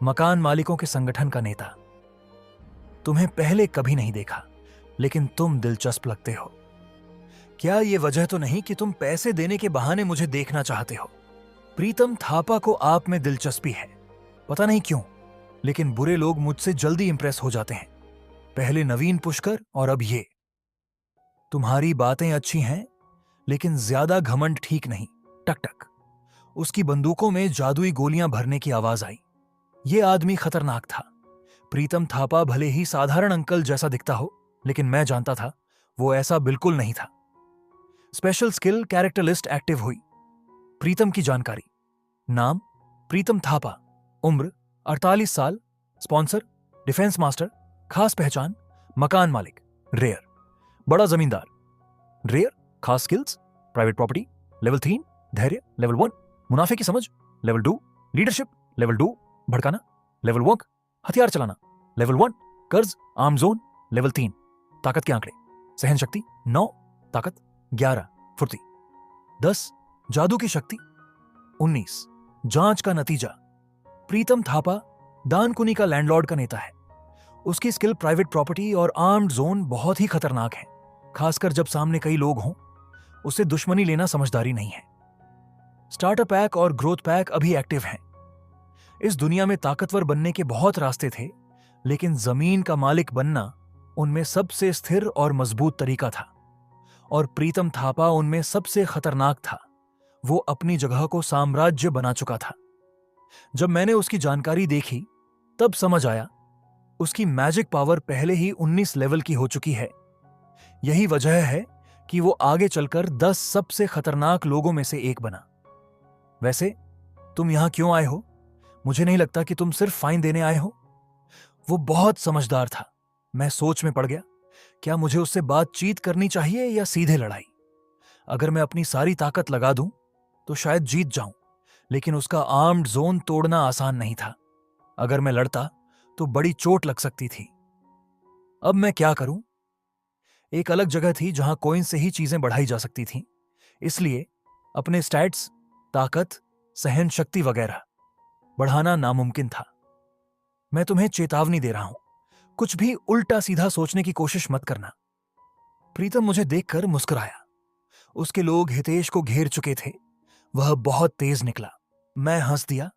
मकान मालिकों के संगठन का नेता। तुम्हें पहले कभी नहीं देखा, लेकिन तुम दिलचस्प लगते हो। क्या यह वजह तो नहीं कि तुम पैसे देने के बहाने मुझे देखना चाहते हो? प्रीतम थापा को आप में दिलचस्पी है, पता नहीं क्यों, लेकिन बुरे लोग मुझसे जल्दी इंप्रेस हो जाते हैं। पहले नवीन पुष्कर और अब ये। तुम्हारी बातें अच्छी हैं, लेकिन ज्यादा घमंड ठीक नहीं। टक टक। उसकी बंदूकों में जादुई गोलियां भरने की आवाज आई। यह आदमी खतरनाक था। प्रीतम थापा भले ही साधारण अंकल जैसा दिखता हो, लेकिन मैं जानता था वो ऐसा बिल्कुल नहीं था। Special skill character list active हुई। प्रीतम की जानकारी: नाम प्रीतम थापा, उम्र 48 साल, स्पॉन्सर डिफेंस मास्टर, खास पहचान मकान मालिक, रेयर, बड़ा जमींदार, रेयर, खास स्किल्स प्राइवेट प्रॉपर्टी लेवल 3, धैर्य लेवल 1, मुनाफे की समझ लेवल 2, लीडरशिप लेवल 2, भड़काना लेवल 1, हथियार चलाना लेवल 1, कर्ज आर्म जोन लेवल 3, ताकत के आंकड़े: सहन शक्ति 9, ताकत 11, फुर्ती 10, जादू की शक्ति 19। जांच का नतीजा: प्रीतम थापा दानकुनी का लैंडलॉर्ड का नेता है। उसकी स्किल प्राइवेट प्रॉपर्टी और आर्म्ड जोन बहुत ही खतरनाक है, खासकर जब सामने कई लोग हों। उससे दुश्मनी लेना समझदारी नहीं है। स्टार्टर पैक और ग्रोथ पैक अभी एक्टिव हैं। इस दुनिया में ताकतवर बनने के बहुत रास्ते थे, लेकिन जमीन का मालिक बनना उनमें सबसे स्थिर और मजबूत तरीका था, और प्रीतम थापा उनमें सबसे खतरनाक था। वो अपनी जगह को साम्राज्य बना चुका था। जब मैंने उसकी जानकारी देखी, तब समझ आया उसकी मैजिक पावर पहले ही 19 लेवल की हो चुकी है। यही वजह है कि वो आगे चलकर 10 सबसे खतरनाक लोगों में से एक बना। वैसे तुम यहां क्यों आए हो? मुझे नहीं लगता कि तुम सिर्फ फाइन देने आए हो। वो बहुत समझदार था। मैं सोच में पड़ गया, क्या मुझे उससे बातचीत करनी चाहिए या सीधे लड़ाई? अगर मैं अपनी सारी ताकत लगा दूं तो शायद जीत जाऊं, लेकिन उसका आर्म्ड जोन तोड़ना आसान नहीं था। अगर मैं लड़ता तो बड़ी चोट लग सकती थी। अब मैं क्या करूं? एक अलग जगह थी जहां कॉइन से ही चीजें बढ़ाई जा सकती थीं, इसलिए अपने स्टैट्स, ताकत, सहन शक्ति वगैरह बढ़ाना नामुमकिन था। मैं तुम्हें चेतावनी दे रहा हूं, कुछ भी उल्टा सीधा सोचने की कोशिश मत करना। प्रीतम मुझे देखकर मुस्कुराया। उसके लोग हितेश को घेर चुके थे। वह बहुत तेज निकला। मैं हंस दिया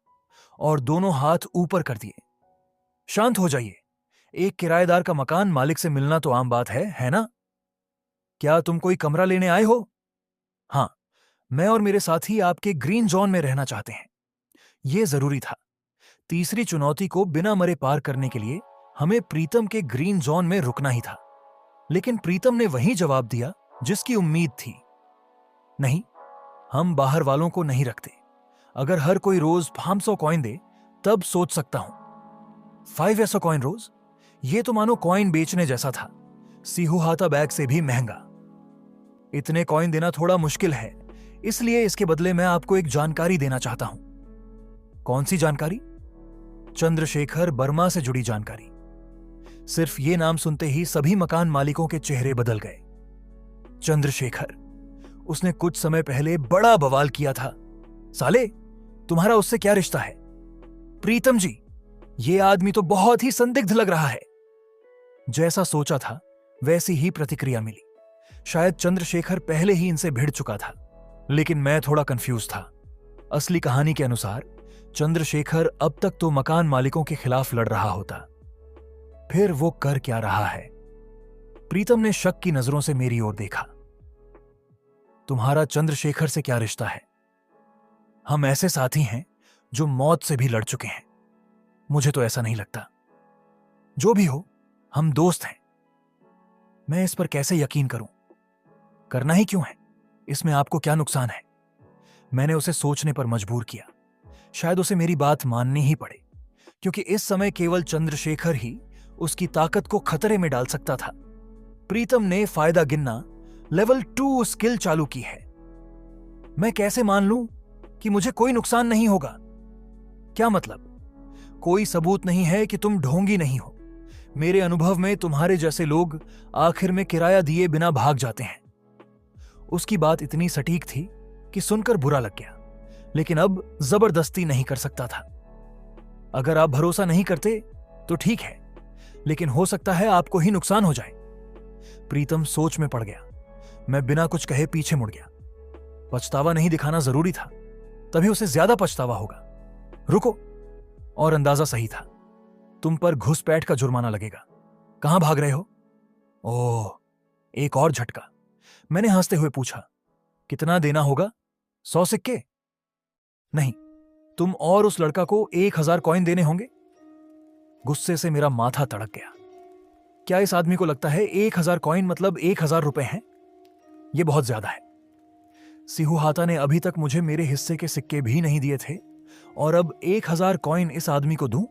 और दोनों हाथ ऊपर कर दिए। शांत हो जाइए। एक किराएदार का मकान मालिक से मिलना तो आम बात है ना? क्या तुम कोई कमरा लेने आए हो? हां, मैं और मेरे साथी आपके ग्रीन जोन में रहना चाहते हैं। यह जरूरी था। तीसरी चुनौती को बिना मरे पार करने के लिए हमें प्रीतम के ग्रीन जोन में रुकना ही था। लेकिन प्रीतम ने वही जवाब दिया जिसकी उम्मीद थी। नहीं, हम बाहर वालों को नहीं रखते। अगर हर कोई रोज 500 कॉइन दे तब सोच सकता हूं। 500 कॉइन रोज? यह तो मानो कॉइन बेचने जैसा था। सीहुहाता बैग से भी महंगा। इतने कॉइन देना थोड़ा मुश्किल है, इसलिए इसके बदले मैं आपको एक जानकारी देना चाहता हूं। कौन सी जानकारी? चंद्रशेखर वर्मा से जुड़ी जानकारी। सिर्फ ये नाम सुनते ही सभी मकान मालिकों के चेहरे बदल गए। चंद्रशेखर, उसने कुछ समय पहले बड़ा बवाल किया था। साले, तुम्हारा उससे क्या रिश्ता है? प्रीतम जी, ये आदमी तो बहुत ही संदिग्ध लग रहा है। जैसा सोचा था वैसी ही प्रतिक्रिया मिली। शायद चंद्रशेखर पहले ही इनसे भिड़ चुका था, लेकिन मैं थोड़ा कंफ्यूज था। असली कहानी के अनुसार चंद्रशेखर अब तक तो मकान मालिकों के खिलाफ लड़ रहा होता। फिर वो कर क्या रहा है? प्रीतम ने शक की नजरों से मेरी ओर देखा। तुम्हारा चंद्रशेखर से क्या रिश्ता है? हम ऐसे साथी हैं जो मौत से भी लड़ चुके हैं। मुझे तो ऐसा नहीं लगता। जो भी हो, हम दोस्त हैं। मैं इस पर कैसे यकीन करूं? करना ही क्यों है? इसमें आपको क्या नुकसान है? मैंने उसे सोचने पर मजबूर किया। शायद उसे मेरी बात माननी ही पड़े, क्योंकि इस समय केवल चंद्रशेखर ही उसकी ताकत को खतरे में डाल सकता था। प्रीतम ने फायदा गिनना लेवल 2 स्किल चालू की है। मैं कैसे मान लूं कि मुझे कोई नुकसान नहीं होगा? क्या मतलब? कोई सबूत नहीं है कि तुम ढोंगी नहीं हो। मेरे अनुभव में तुम्हारे जैसे लोग आखिर में किराया दिए बिना भाग जाते हैं। उसकी बात इतनी सटीक थी कि सुनकर बुरा लग गया, लेकिन अब जबरदस्ती नहीं कर सकता था। अगर आप भरोसा नहीं करते तो ठीक है, लेकिन हो सकता है आपको ही नुकसान हो जाए। प्रीतम सोच में पड़ गया। मैं बिना कुछ कहे पीछे मुड़ गया। पछतावा नहीं दिखाना जरूरी था, तभी उसे ज्यादा पछतावा होगा। रुको, और अंदाजा सही था। तुम पर घुसपैठ का जुर्माना लगेगा। कहां भाग रहे हो? ओह, एक और झटका। मैंने हंसते हुए पूछा, कितना देना होगा? 100 सिक्के? नहीं, तुम और उस लड़का को 1000 कॉइन देने होंगे। गुस्से से मेरा माथा तड़क गया। क्या इस आदमी को लगता है 1000 कॉइन मतलब 1000 रुपए हैं? यह बहुत ज्यादा है। सिहुहाता ने अभी तक मुझे मेरे हिस्से के सिक्के भी नहीं दिए थे, और अब 1000 कॉइन इस आदमी को दूं?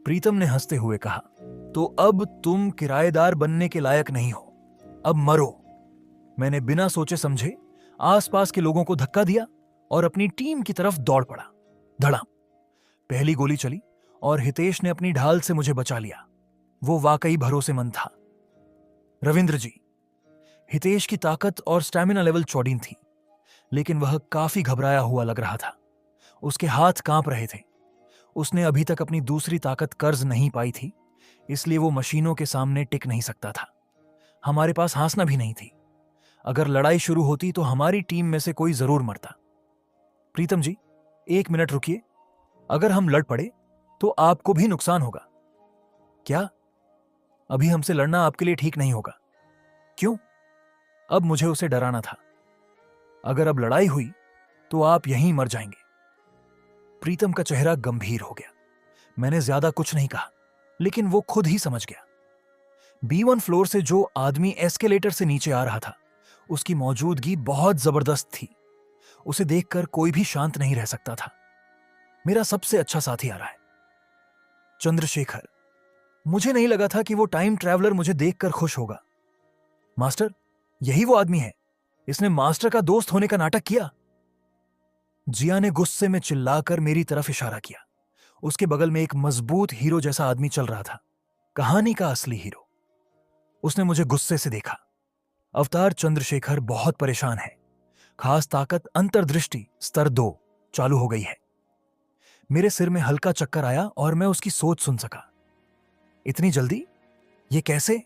प्रीतम ने हंसते हुए कहा, तो अब तुम किराएदार बनने के लायक नहीं हो। अब मरो। मैंने बिना सोचे समझे आसपास के लोगों को धक्का दिया और अपनी टीम की तरफ दौड़ पड़ा। धड़ाम। पहली गोली चली और हितेश ने अपनी ढाल से मुझे बचा लिया। वो वाकई भरोसेमंद था। रविंद्र जी। हितेश की ताकत और स्टैमिना लेवल 14 थी, लेकिन वह काफी घबराया हुआ लग रहा था। उसके हाथ कांप रहे थे। उसने अभी तक अपनी दूसरी ताकत कर्ज नहीं पाई थी, इसलिए वो मशीनों के सामने टिक नहीं सकता था। हमारे पास हांसना भी नहीं थी। अगर लड़ाई शुरू होती तो हमारी टीम में से कोई जरूर मरता। प्रीतम जी, 1 मिनट रुकिए। अगर हम लड़ पड़े तो आपको भी नुकसान होगा। क्या? अभी हमसे लड़ना आपके लिए ठीक नहीं होगा। क्यों? अब मुझे उसे डराना था। अगर अब लड़ाई हुई तो आप यहीं मर जाएंगे। प्रीतम का चेहरा गंभीर हो गया। मैंने ज्यादा कुछ नहीं कहा, लेकिन वो खुद ही समझ गया। B1 फ्लोर से जो आदमी एस्केलेटर से नीचे आ रहा था, उसकी मौजूदगी बहुत जबरदस्त थी। उसे देखकर कोई भी शांत नहीं रह सकता था। मेरा सबसे अच्छा साथी आ रहा है, चंद्रशेखर। मुझे नहीं लगा था कि वो टाइम ट्रैवलर मुझे देखकर खुश होगा। मास्टर, यही वो आदमी है, इसने मास्टर का दोस्त होने का नाटक किया। जिया ने गुस्से में चिल्लाकर मेरी तरफ इशारा किया। उसके बगल में एक मजबूत हीरो जैसा आदमी चल रहा था, कहानी का असली हीरो। उसने मुझे गुस्से से देखा। अवतार चंद्रशेखर बहुत परेशान है। खास ताकत अंतर्दृष्टि स्तर 2 चालू हो गई है। मेरे सिर में हल्का चक्कर आया और मैं उसकी सोच सुन सका। इतनी जल्दी? ये कैसे?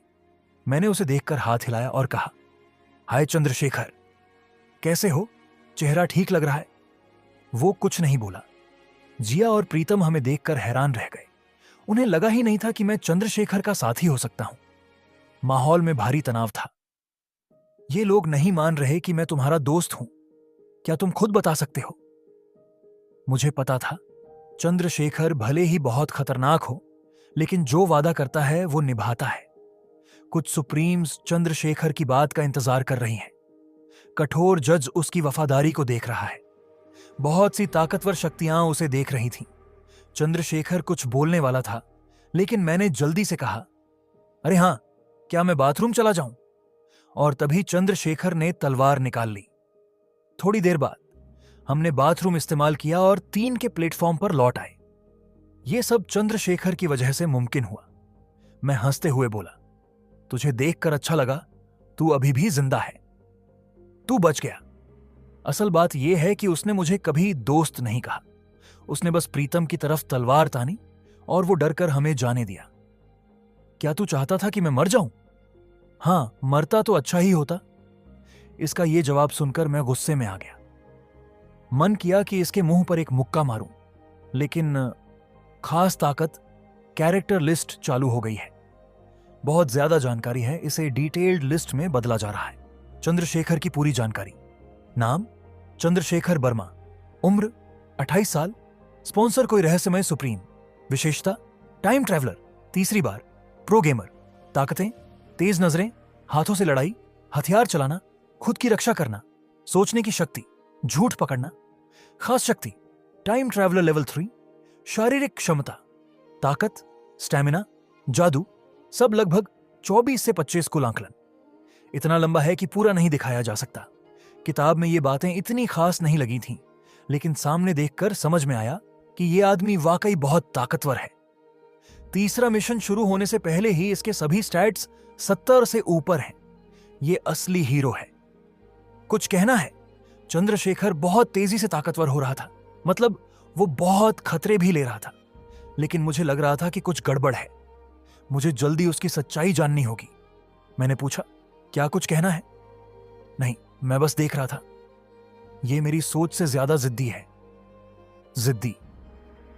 मैंने उसे देखकर हाथ हिलाया और कहा, हाय चंद्रशेखर, कैसे हो? चेहरा ठीक लग रहा है। वो कुछ नहीं बोला। जिया और प्रीतम हमें देखकर हैरान रह गए। उन्हें लगा ही नहीं था कि मैं चंद्रशेखर का साथी हो सकता हूं। माहौल में भारी तनाव था। ये लोग नहीं मान रहे कि मैं तुम्हारा दोस्त हूं, क्या तुम खुद बता सकते हो? मुझे पता था चंद्रशेखर भले ही बहुत खतरनाक हो, लेकिन जो वादा करता है वो निभाता है। कुछ सुप्रीम्स चंद्रशेखर की बात का इंतजार कर रही हैं। कठोर जज उसकी वफादारी को देख रहा है। बहुत सी ताकतवर शक्तियां उसे देख रही थीं। चंद्रशेखर कुछ बोलने वाला था, लेकिन मैंने जल्दी से कहा, अरे हां, क्या मैं बाथरूम चला जाऊं? और तभी चंद्रशेखर ने तलवार निकाल ली। थोड़ी देर बाद हमने बाथरूम इस्तेमाल किया और 3 के प्लेटफॉर्म पर लौट आए। यह सब चंद्रशेखर की वजह से मुमकिन हुआ। मैं हंसते हुए बोला, तुझे देखकर अच्छा लगा, तू अभी भी जिंदा है, तू बच गया। असल बात यह है कि उसने मुझे कभी दोस्त नहीं कहा। उसने बस प्रीतम की तरफ तलवार तानी और वो डरकर हमें जाने दिया। क्या तू चाहता था कि मैं मर जाऊं? हां, मरता तो अच्छा ही होता। इसका यह जवाब सुनकर मैं गुस्से में आ गया। मन किया कि इसके मुंह पर एक मुक्का मारूं, लेकिन खास ताकत कैरेक्टर लिस्ट चालू हो गई है। बहुत ज्यादा जानकारी है, इसे डिटेल्ड लिस्ट में बदला जा रहा है। चंद्रशेखर की पूरी जानकारी। नाम चंद्रशेखर वर्मा। उम्र 28 साल। स्पॉन्सर कोई रहस्यमय सुप्रीम। विशेषता टाइम ट्रैवलर, तीसरी बार। Pro gamer. ताकतें तेज नजरें, हाथों से लड़ाई, हथियार चलाना, खुद की रक्षा करना, सोचने की शक्ति, झूठ पकड़ना। खास शक्ति टाइम ट्रैवलर लेवल 3। शारीरिक क्षमता, ताकत, स्टैमिना, जादू, सब लगभग 24 से 25 कुल आंकलन। इतना लंबा है कि पूरा नहीं दिखाया जा सकता। किताब में ये बातें इतनी खास नहीं लगी थीं, लेकिन सामने देखकर समझ में आया कि ये आदमी वाकई बहुत ताकतवर है। तीसरा मिशन शुरू होने से पहले ही इसके सभी स्टैट्स 70 से ऊपर हैं। ये असली हीरो है। कुछ कहना है, चंद्रशेखर बहुत तेजी से ताकतवर हो रहा था। मतलब वो बहुत खतरे भी ले रहा था, लेकिन मुझे लग रहा था कि कुछ गड़बड़ है। मुझे जल्दी उसकी सच्चाई जाननी होगी। मैंने पूछा, क्या कुछ कहना है? नहीं, मैं बस देख रहा था। ये मेरी सोच से ज्यादा जिद्दी है। जिद्दी?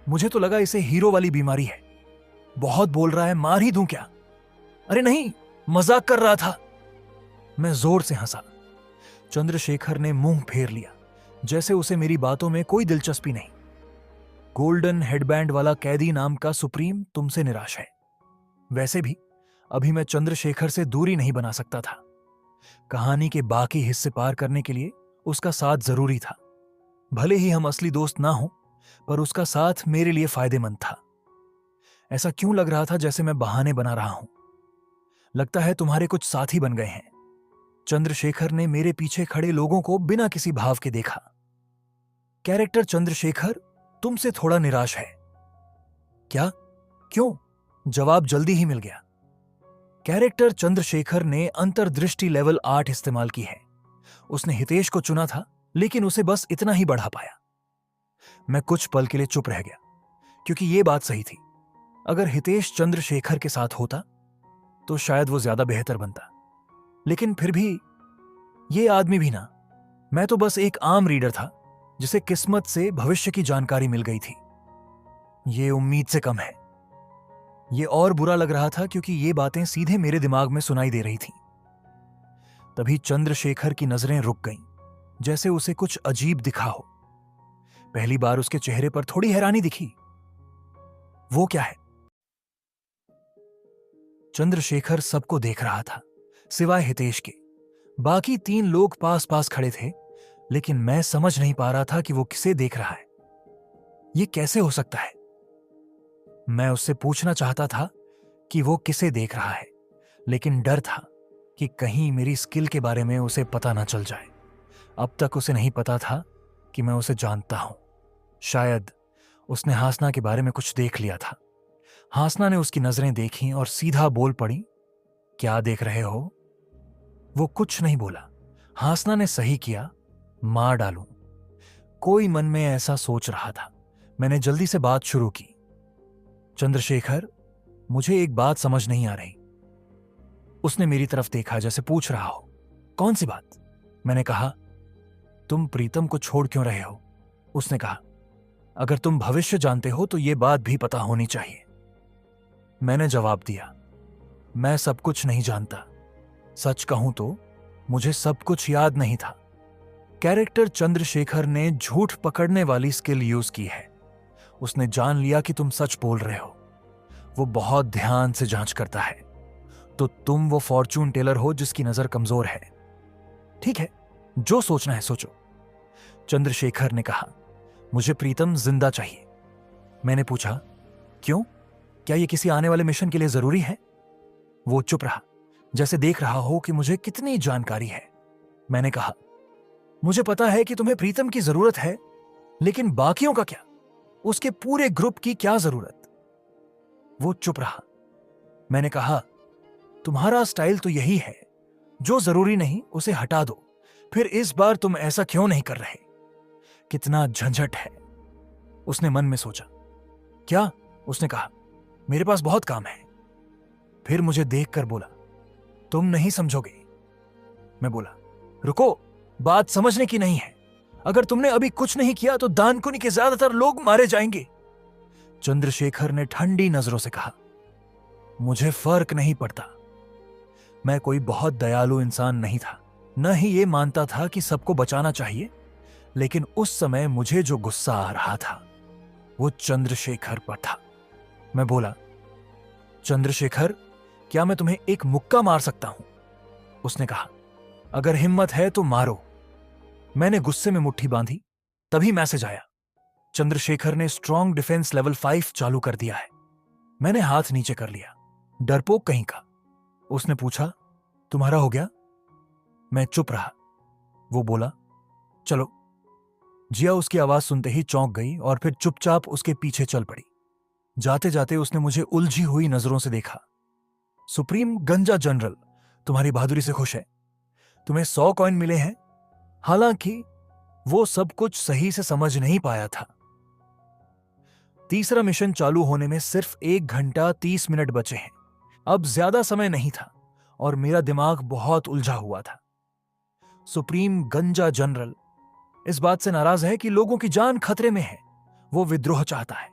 मुझे तो लगा इसे हीरो वाली बीमारी है। बहुत बोल रहा है, मार ही दूं क्या? अरे नहीं, मजाक कर रहा था। मैं जोर से हंसा। चंद्रशेखर ने मुंह फेर लिया, जैसे उसे मेरी बातों में कोई दिलचस्पी नहीं। गोल्डन हेडबैंड वाला कैदी नाम का सुप्रीम तुमसे निराश है। वैसे भी अभी मैं चंद्रशेखर से दूरी नहीं बना सकता था। कहानी के बाकी हिस्से पार करने के लिए उसका साथ जरूरी था। भले ही हम असली दोस्त ना हो, पर उसका साथ मेरे लिए फायदेमंद था। ऐसा क्यों लग रहा था जैसे मैं बहाने बना रहा हूं? लगता है तुम्हारे कुछ साथी बन गए हैं। चंद्रशेखर ने मेरे पीछे खड़े लोगों को बिना किसी भाव के देखा। कैरेक्टर चंद्रशेखर तुमसे थोड़ा निराश है। क्या? क्यों? जवाब जल्दी ही मिल गया। कैरेक्टर चंद्रशेखर ने अंतर्दृष्टि लेवल 8 इस्तेमाल की है। उसने हितेश को चुना था, लेकिन उसे बस इतना ही बढ़ा पाया। मैं कुछ पल के लिए चुप रह गया, क्योंकि यह बात सही थी। अगर हितेश चंद्रशेखर के साथ होता तो शायद वो ज्यादा बेहतर बनता। लेकिन फिर भी ये आदमी भी ना। मैं तो बस एक आम रीडर था, जिसे किस्मत से भविष्य की जानकारी मिल गई थी। ये उम्मीद से कम है। ये और बुरा लग रहा था क्योंकि ये बातें सीधे मेरे दिमाग में सुनाई दे रही थीं। तभी चंद्रशेखर की नजरें रुक गईं, जैसे उसे कुछ अजीब दिखा हो। पहली बार उसके चेहरे पर थोड़ी हैरानी दिखी। वो क्या है? चंद्रशेखर सबको देख रहा था, सिवाय हितेश के। बाकी 3 लोग पास पास खड़े थे, लेकिन मैं समझ नहीं पा रहा था कि वो किसे देख रहा है। ये कैसे हो सकता है? मैं उससे पूछना चाहता था कि वो किसे देख रहा है, लेकिन डर था कि कहीं मेरी स्किल के बारे में उसे पता ना चल जाए। अब तक उसे नहीं पता था कि मैं उसे जानता हूं। शायद उसने हासना के बारे में कुछ देख लिया था। हासना ने उसकी नजरें देखीं और सीधा बोल पड़ी, क्या देख रहे हो? वो कुछ नहीं बोला। हासना ने सही किया, मार डालूं। कोई मन में ऐसा सोच रहा था। मैंने जल्दी से बात शुरू की। चंद्रशेखर, मुझे एक बात समझ नहीं आ रही। उसने मेरी तरफ देखा जैसे पूछ रहा हो, कौन सी बात? मैंने कहा, तुम प्रीतम को छोड़ क्यों रहे हो? उसने कहा, अगर तुम भविष्य जानते हो तो यह बात भी पता होनी चाहिए। मैंने जवाब दिया, मैं सब कुछ नहीं जानता। सच कहूं तो मुझे सब कुछ याद नहीं था। कैरेक्टर चंद्रशेखर ने झूठ पकड़ने वाली स्किल यूज की है। उसने जान लिया कि तुम सच बोल रहे हो। वो बहुत ध्यान से जांच करता है। तो तुम वो फॉर्चून टेलर हो जिसकी नजर कमजोर है। ठीक है, जो सोचना है सोचो। चंद्रशेखर ने कहा, मुझे प्रीतम जिंदा चाहिए। मैंने पूछा, क्यों? क्या ये किसी आने वाले मिशन के लिए जरूरी है? वो चुप रहा, जैसे देख रहा हो कि मुझे कितनी जानकारी है। मैंने कहा, मुझे पता है कि तुम्हें प्रीतम की जरूरत है, लेकिन बाकियों का क्या? उसके पूरे ग्रुप की क्या जरूरत? वो चुप रहा। मैंने कहा, तुम्हारा स्टाइल तो यही है, जो जरूरी नहीं उसे हटा दो। फिर इस बार तुम ऐसा क्यों नहीं कर रहे? कितना झंझट है। उसने मन में सोचा। क्या? उसने कहा, मेरे पास बहुत काम है। फिर मुझे देखकर बोला, तुम नहीं समझोगे। मैं बोला, रुको, बात समझने की नहीं है। अगर तुमने अभी कुछ नहीं किया तो दानकुनी के ज्यादातर लोग मारे जाएंगे। चंद्रशेखर ने ठंडी नजरों से कहा, मुझे फर्क नहीं पड़ता। मैं कोई बहुत दयालु इंसान नहीं था, न ही ये मानता था कि सबको बचाना चाहिए। लेकिन उस समय मुझे जो गुस्सा आ रहा था वो चंद्रशेखर पर था। मैं बोला, चंद्रशेखर, क्या मैं तुम्हें एक मुक्का मार सकता हूं? उसने कहा, अगर हिम्मत है तो मारो। मैंने गुस्से में मुट्ठी बांधी। तभी मैसेज आया, चंद्रशेखर ने स्ट्रॉन्ग डिफेंस लेवल 5 चालू कर दिया है। मैंने हाथ नीचे कर लिया। डरपोक कहीं का। उसने पूछा, तुम्हारा हो गया? मैं चुप रहा। वो बोला, चलो। जिया उसकी आवाज सुनते ही चौंक गई और फिर चुपचाप उसके पीछे चल पड़ी। जाते जाते उसने मुझे उलझी हुई नजरों से देखा। सुप्रीम गंजा जनरल, तुम्हारी बहादुरी से खुश है। तुम्हें 100 कॉइन मिले हैं। हालांकि वो सब कुछ सही से समझ नहीं पाया था। तीसरा मिशन चालू होने में सिर्फ 1 घंटा 30 मिनट बचे हैं। अब ज्यादा समय नहीं था और मेरा दिमाग बहुत उलझा हुआ था। सुप्रीम गंजा जनरल इस बात से नाराज है कि लोगों की जान खतरे में है। वो विद्रोह चाहता है।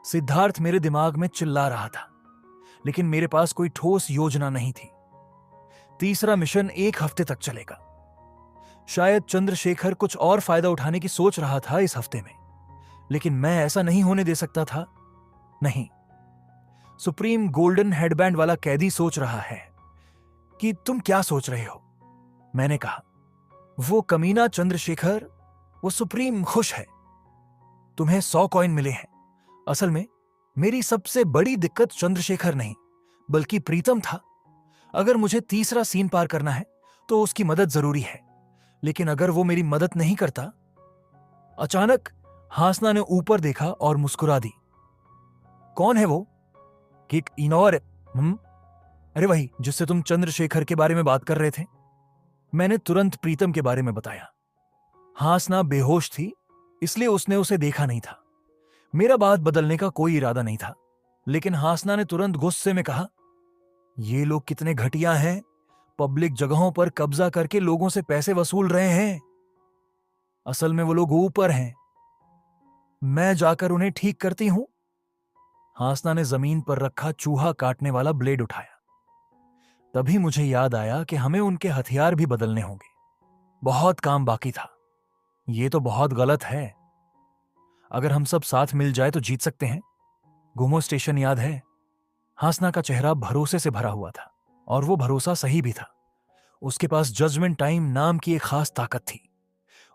सिद्धार्थ मेरे दिमाग में चिल्ला रहा था, लेकिन मेरे पास कोई ठोस योजना नहीं थी। तीसरा मिशन 1 हफ्ते तक चलेगा। शायद चंद्रशेखर कुछ और फायदा उठाने की सोच रहा था इस हफ्ते में, लेकिन मैं ऐसा नहीं होने दे सकता था। नहीं। सुप्रीम गोल्डन हेडबैंड वाला कैदी सोच रहा है कि तुम क्या सोच रहे हो? मैंने कहा, वो कमीना चंद्रशेखर, वो सुप्रीम खुश है। तुम्हें 100 कॉइन मिले हैं। असल में मेरी सबसे बड़ी दिक्कत चंद्रशेखर नहीं बल्कि प्रीतम था। अगर मुझे तीसरा सीन पार करना है तो उसकी मदद जरूरी है, लेकिन अगर वो मेरी मदद नहीं करता। अचानक हासना ने ऊपर देखा और मुस्कुरा दी। कौन है वो? किक इनोर? अरे वही जिससे तुम चंद्रशेखर के बारे में बात कर रहे थे। मैंने तुरंत प्रीतम के बारे में बताया। हासना बेहोश थी, इसलिए उसने उसे देखा नहीं था। मेरा बात बदलने का कोई इरादा नहीं था, लेकिन हासना ने तुरंत गुस्से में कहा, ये लोग कितने घटिया हैं। पब्लिक जगहों पर कब्जा करके लोगों से पैसे वसूल रहे हैं। असल में वो लोग ऊपर हैं। मैं जाकर उन्हें ठीक करती हूं। हासना ने जमीन पर रखा चूहा काटने वाला ब्लेड उठाया। तभी मुझे याद आया कि हमें उनके हथियार भी बदलने होंगे। बहुत काम बाकी था। ये तो बहुत गलत है। अगर हम सब साथ मिल जाए तो जीत सकते हैं। घूमो स्टेशन याद है? हासना का चेहरा भरोसे से भरा हुआ था और वो भरोसा सही भी था। उसके पास जजमेंट टाइम नाम की एक खास ताकत थी।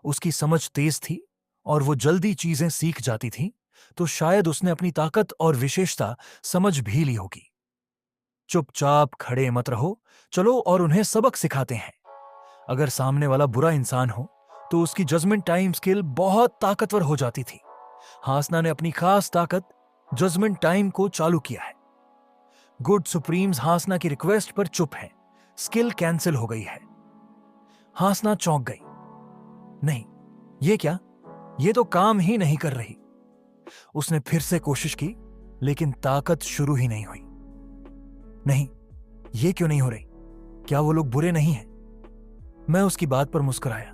उसकी समझ तेज थी और वो जल्दी चीजें सीख जाती थी, तो शायद उसने अपनी ताकत और विशेषता समझ भी ली होगी। चुपचाप खड़े मत रहो, चलो और उन्हें सबक सिखाते हैं। अगर सामने वाला बुरा इंसान हो तो उसकी जजमेंट टाइम स्किल बहुत ताकतवर हो जाती थी। हासना ने अपनी खास ताकत जजमेंट टाइम को चालू किया है। गुड सुप्रीम्स हासना की रिक्वेस्ट पर चुप है। स्किल कैंसिल हो गई है। हासना चौंक गई। नहीं, ये क्या? ये तो काम ही नहीं कर रही। उसने फिर से कोशिश की, लेकिन ताकत शुरू ही नहीं हुई। नहीं, ये क्यों नहीं हो रही? क्या वो लोग बुरे नहीं हैं? मैं उसकी बात पर मुस्कुराया।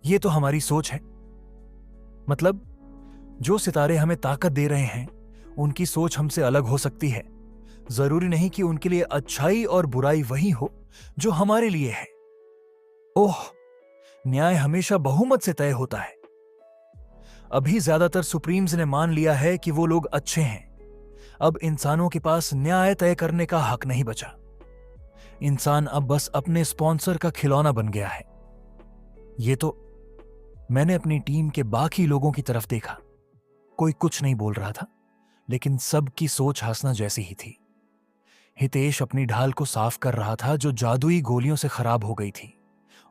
ये तो हमारी सोच है। मतलब, जो सितारे हमें ताकत दे रहे हैं उनकी सोच हमसे अलग हो सकती है। जरूरी नहीं कि उनके लिए अच्छाई और बुराई वही हो जो हमारे लिए है। ओह, न्याय हमेशा बहुमत से तय होता है। अभी ज्यादातर सुप्रीम्स ने मान लिया है कि वो लोग अच्छे हैं। अब इंसानों के पास न्याय तय करने का हक नहीं बचा। इंसान अब बस अपने स्पॉन्सर का खिलौना बन गया है। ये तो। मैंने अपनी टीम के बाकी लोगों की तरफ देखा। कोई कुछ नहीं बोल रहा था, लेकिन सबकी सोच हासना जैसी ही थी। हितेश अपनी ढाल को साफ कर रहा था जो जादुई गोलियों से खराब हो गई थी,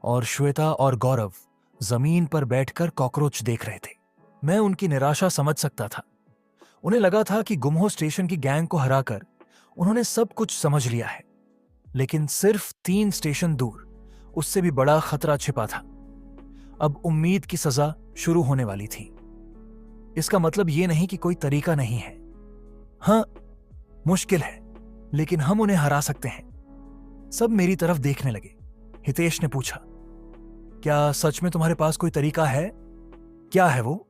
और श्वेता और गौरव जमीन पर बैठकर कॉकरोच देख रहे थे। मैं उनकी निराशा समझ सकता था। उन्हें लगा था कि गुमहो स्टेशन की गैंग को हराकर उन्होंने सब कुछ समझ लिया है, लेकिन सिर्फ 3 स्टेशन दूर उससे भी बड़ा खतरा छिपा था। अब उम्मीद की सजा शुरू होने वाली थी। इसका मतलब यह नहीं कि कोई तरीका नहीं है। हां, मुश्किल है, लेकिन हम उन्हें हरा सकते हैं। सब मेरी तरफ देखने लगे। हितेश ने पूछा, क्या सच में तुम्हारे पास कोई तरीका है? क्या है वो?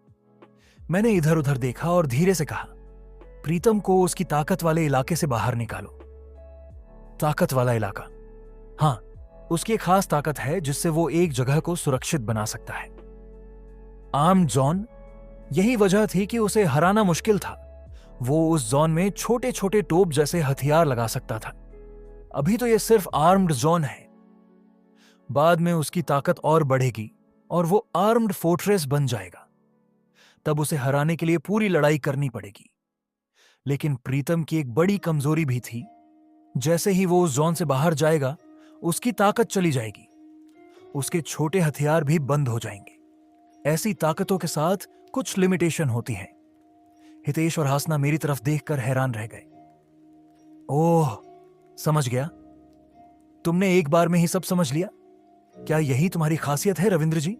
मैंने इधर उधर देखा और धीरे से कहा, प्रीतम को उसकी ताकत वाले इलाके से बाहर निकालो। ताकत वाला इलाका? हां, उसकी एक खास ताकत है जिससे वो एक जगह को सुरक्षित बना सकता है। Armed zone. यही वजह थी कि उसे हराना मुश्किल था। वो उस जोन में छोटे छोटे टोप जैसे हथियार लगा सकता था। अभी तो यह सिर्फ आर्म्ड जोन है। बाद में उसकी ताकत और बढ़ेगी और वो आर्म्ड फोर्ट्रेस बन जाएगा। तब उसे हराने के लिए पूरी लड़ाई करनी पड़ेगी। लेकिन प्रीतम की एक बड़ी कमजोरी भी थी। जैसे ही वो उस जोन से बाहर जाएगा, उसकी ताकत चली जाएगी। उसके छोटे हथियार भी बंद हो जाएंगे। ऐसी ताकतों के साथ कुछ लिमिटेशन होती है। हितेश और हासना मेरी तरफ देखकर हैरान रह गए। ओह, समझ गया। तुमने एक बार में ही सब समझ लिया। क्या यही तुम्हारी खासियत है रविंद्र जी?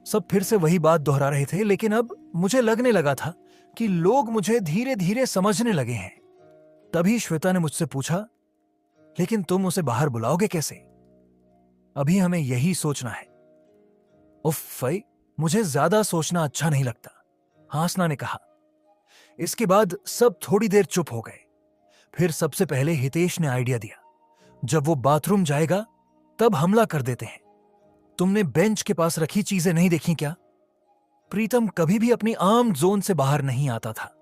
सब फिर से वही बात दोहरा रहे थे, लेकिन अब मुझे लगने लगा था कि लोग मुझे धीरे धीरे समझने लगे हैं। तभी श्वेता ने मुझसे पूछा, लेकिन तुम उसे बाहर बुलाओगे कैसे? अभी हमें यही सोचना है। उफ भाई, मुझे ज्यादा सोचना अच्छा नहीं लगता, हासना ने कहा। इसके बाद सब थोड़ी देर चुप हो गए। फिर सबसे पहले हितेश ने आइडिया दिया, जब वो बाथरूम जाएगा तब हमला कर देते हैं। तुमने बेंच के पास रखी चीजें नहीं देखी क्या? प्रीतम कभी भी अपनी आर्म जोन से बाहर नहीं आता था।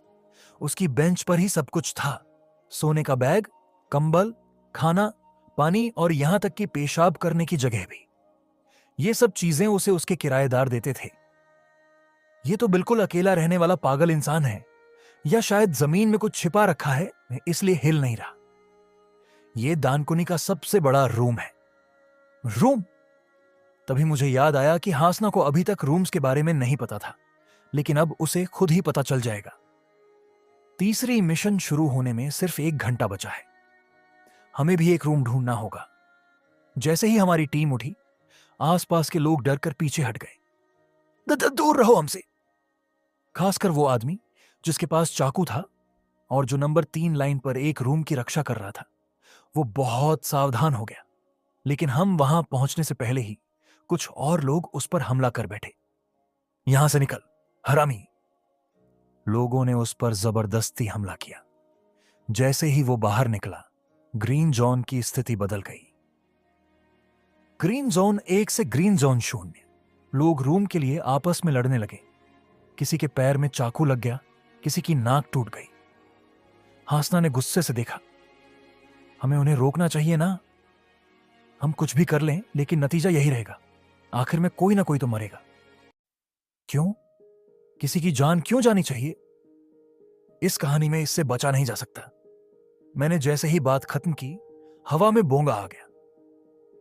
उसकी बेंच पर ही सब कुछ था। सोने का बैग, कंबल, खाना, पानी और यहां तक कि पेशाब करने की जगह भी। ये सब चीजें उसे उसके किराएदार देते थे। ये तो बिल्कुल अकेला रहने वाला पागल इंसान है, या शायद जमीन में कुछ छिपा रखा है इसलिए हिल नहीं रहा। यह दानकुनी का सबसे बड़ा रूम है। रूम? तभी मुझे याद आया कि हासना को अभी तक रूम्स के बारे में नहीं पता था, लेकिन अब उसे खुद ही पता चल जाएगा। तीसरी मिशन शुरू होने में सिर्फ 1 घंटा बचा है। हमें भी एक रूम ढूंढना होगा। जैसे ही हमारी टीम उठी, आसपास के लोग डरकर पीछे हट गए। दूर रहो हमसे। खासकर वो आदमी जिसके पास चाकू था और जो नंबर 3 लाइन पर एक रूम की रक्षा कर रहा था। वो बहुत सावधान हो गया, लेकिन हम वहां पहुंचने से पहले ही कुछ और लोग उस पर हमला कर बैठे। यहां से निकल, हरामी! लोगों ने उस पर जबरदस्ती हमला किया। जैसे ही वो बाहर निकला, ग्रीन जोन की स्थिति बदल गई। ग्रीन जोन 1 से ग्रीन जोन 0। लोग रूम के लिए आपस में लड़ने लगे। किसी के पैर में चाकू लग गया, किसी की नाक टूट गई। हासना ने गुस्से से देखा। हमें उन्हें रोकना चाहिए ना। हम कुछ भी कर लें लेकिन नतीजा यही रहेगा, आखिर में कोई ना कोई तो मरेगा। क्यों? किसी की जान क्यों जानी चाहिए? इस कहानी में इससे बचा नहीं जा सकता। मैंने जैसे ही बात खत्म की, हवा में बोंगा आ गया।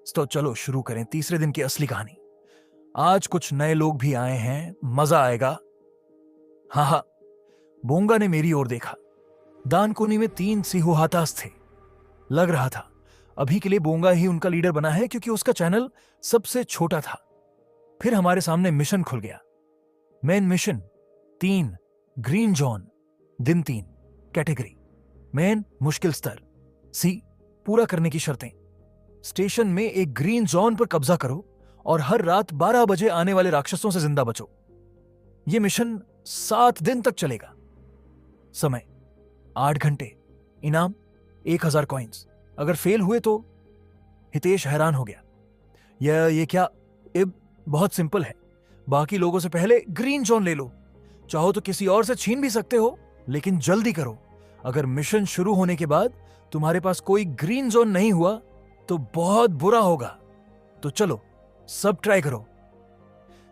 तो चलो शुरू करें तीसरे दिन की असली कहानी। आज कुछ नए लोग भी आए हैं, मजा आएगा। हाँ हाँ, बोंगा ने मेरी ओर देखा। दानकोनी में 3 सिहुहातास थे। लग रहा था अभी के लिए बोंगा ही उनका लीडर बना है, क्योंकि उसका चैनल सबसे छोटा था। फिर हमारे सामने मिशन खुल गया। मेन मिशन 3, ग्रीन जोन, दिन 3, कैटेगरी मेन, मुश्किल स्तर सी, पूरा करने की शर्तें। स्टेशन में एक ग्रीन जोन पर कब्जा करो और हर रात 12 बजे आने वाले राक्षसों से जिंदा बचो। यह मिशन 7 दिन तक चलेगा। समय 8 घंटे। इनाम 1000 कॉइन्स। अगर फेल हुए तो। हितेश हैरान हो गया। ये क्या? बहुत सिंपल है। बाकी लोगों से पहले ग्रीन जोन ले लो। चाहो तो किसी और से छीन भी सकते हो, लेकिन जल्दी करो। अगर मिशन शुरू होने के बाद तुम्हारे पास कोई ग्रीन जोन नहीं हुआ तो बहुत बुरा होगा। तो चलो सब ट्राई करो।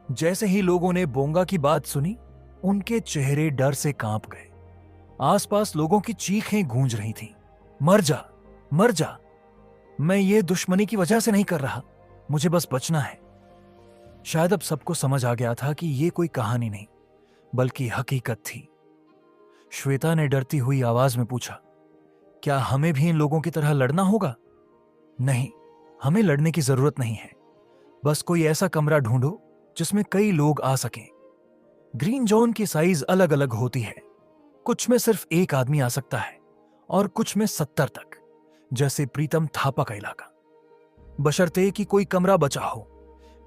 जैसे ही लोगों ने बोंगा की बात सुनी, उनके चेहरे डर से कांप गए। आसपास लोगों की चीखें गूंज रही थीं। मर जा, मर जा। मैं ये दुश्मनी की वजह से नहीं कर रहा, मुझे बस बचना है। शायद अब सबको समझ आ गया था कि ये कोई कहानी नहीं बल्कि हकीकत थी। श्वेता ने डरती हुई आवाज में पूछा, क्या हमें भी इन लोगों की तरह लड़ना होगा? नहीं, हमें लड़ने की जरूरत नहीं है। बस कोई ऐसा कमरा ढूंढो जिसमें कई लोग आ सकें। ग्रीन जोन की साइज अलग अलग होती है। कुछ में सिर्फ एक आदमी आ सकता है और कुछ में 70 तक, जैसे प्रीतम थापा का इलाका। बशर्ते कि कोई कमरा बचा हो।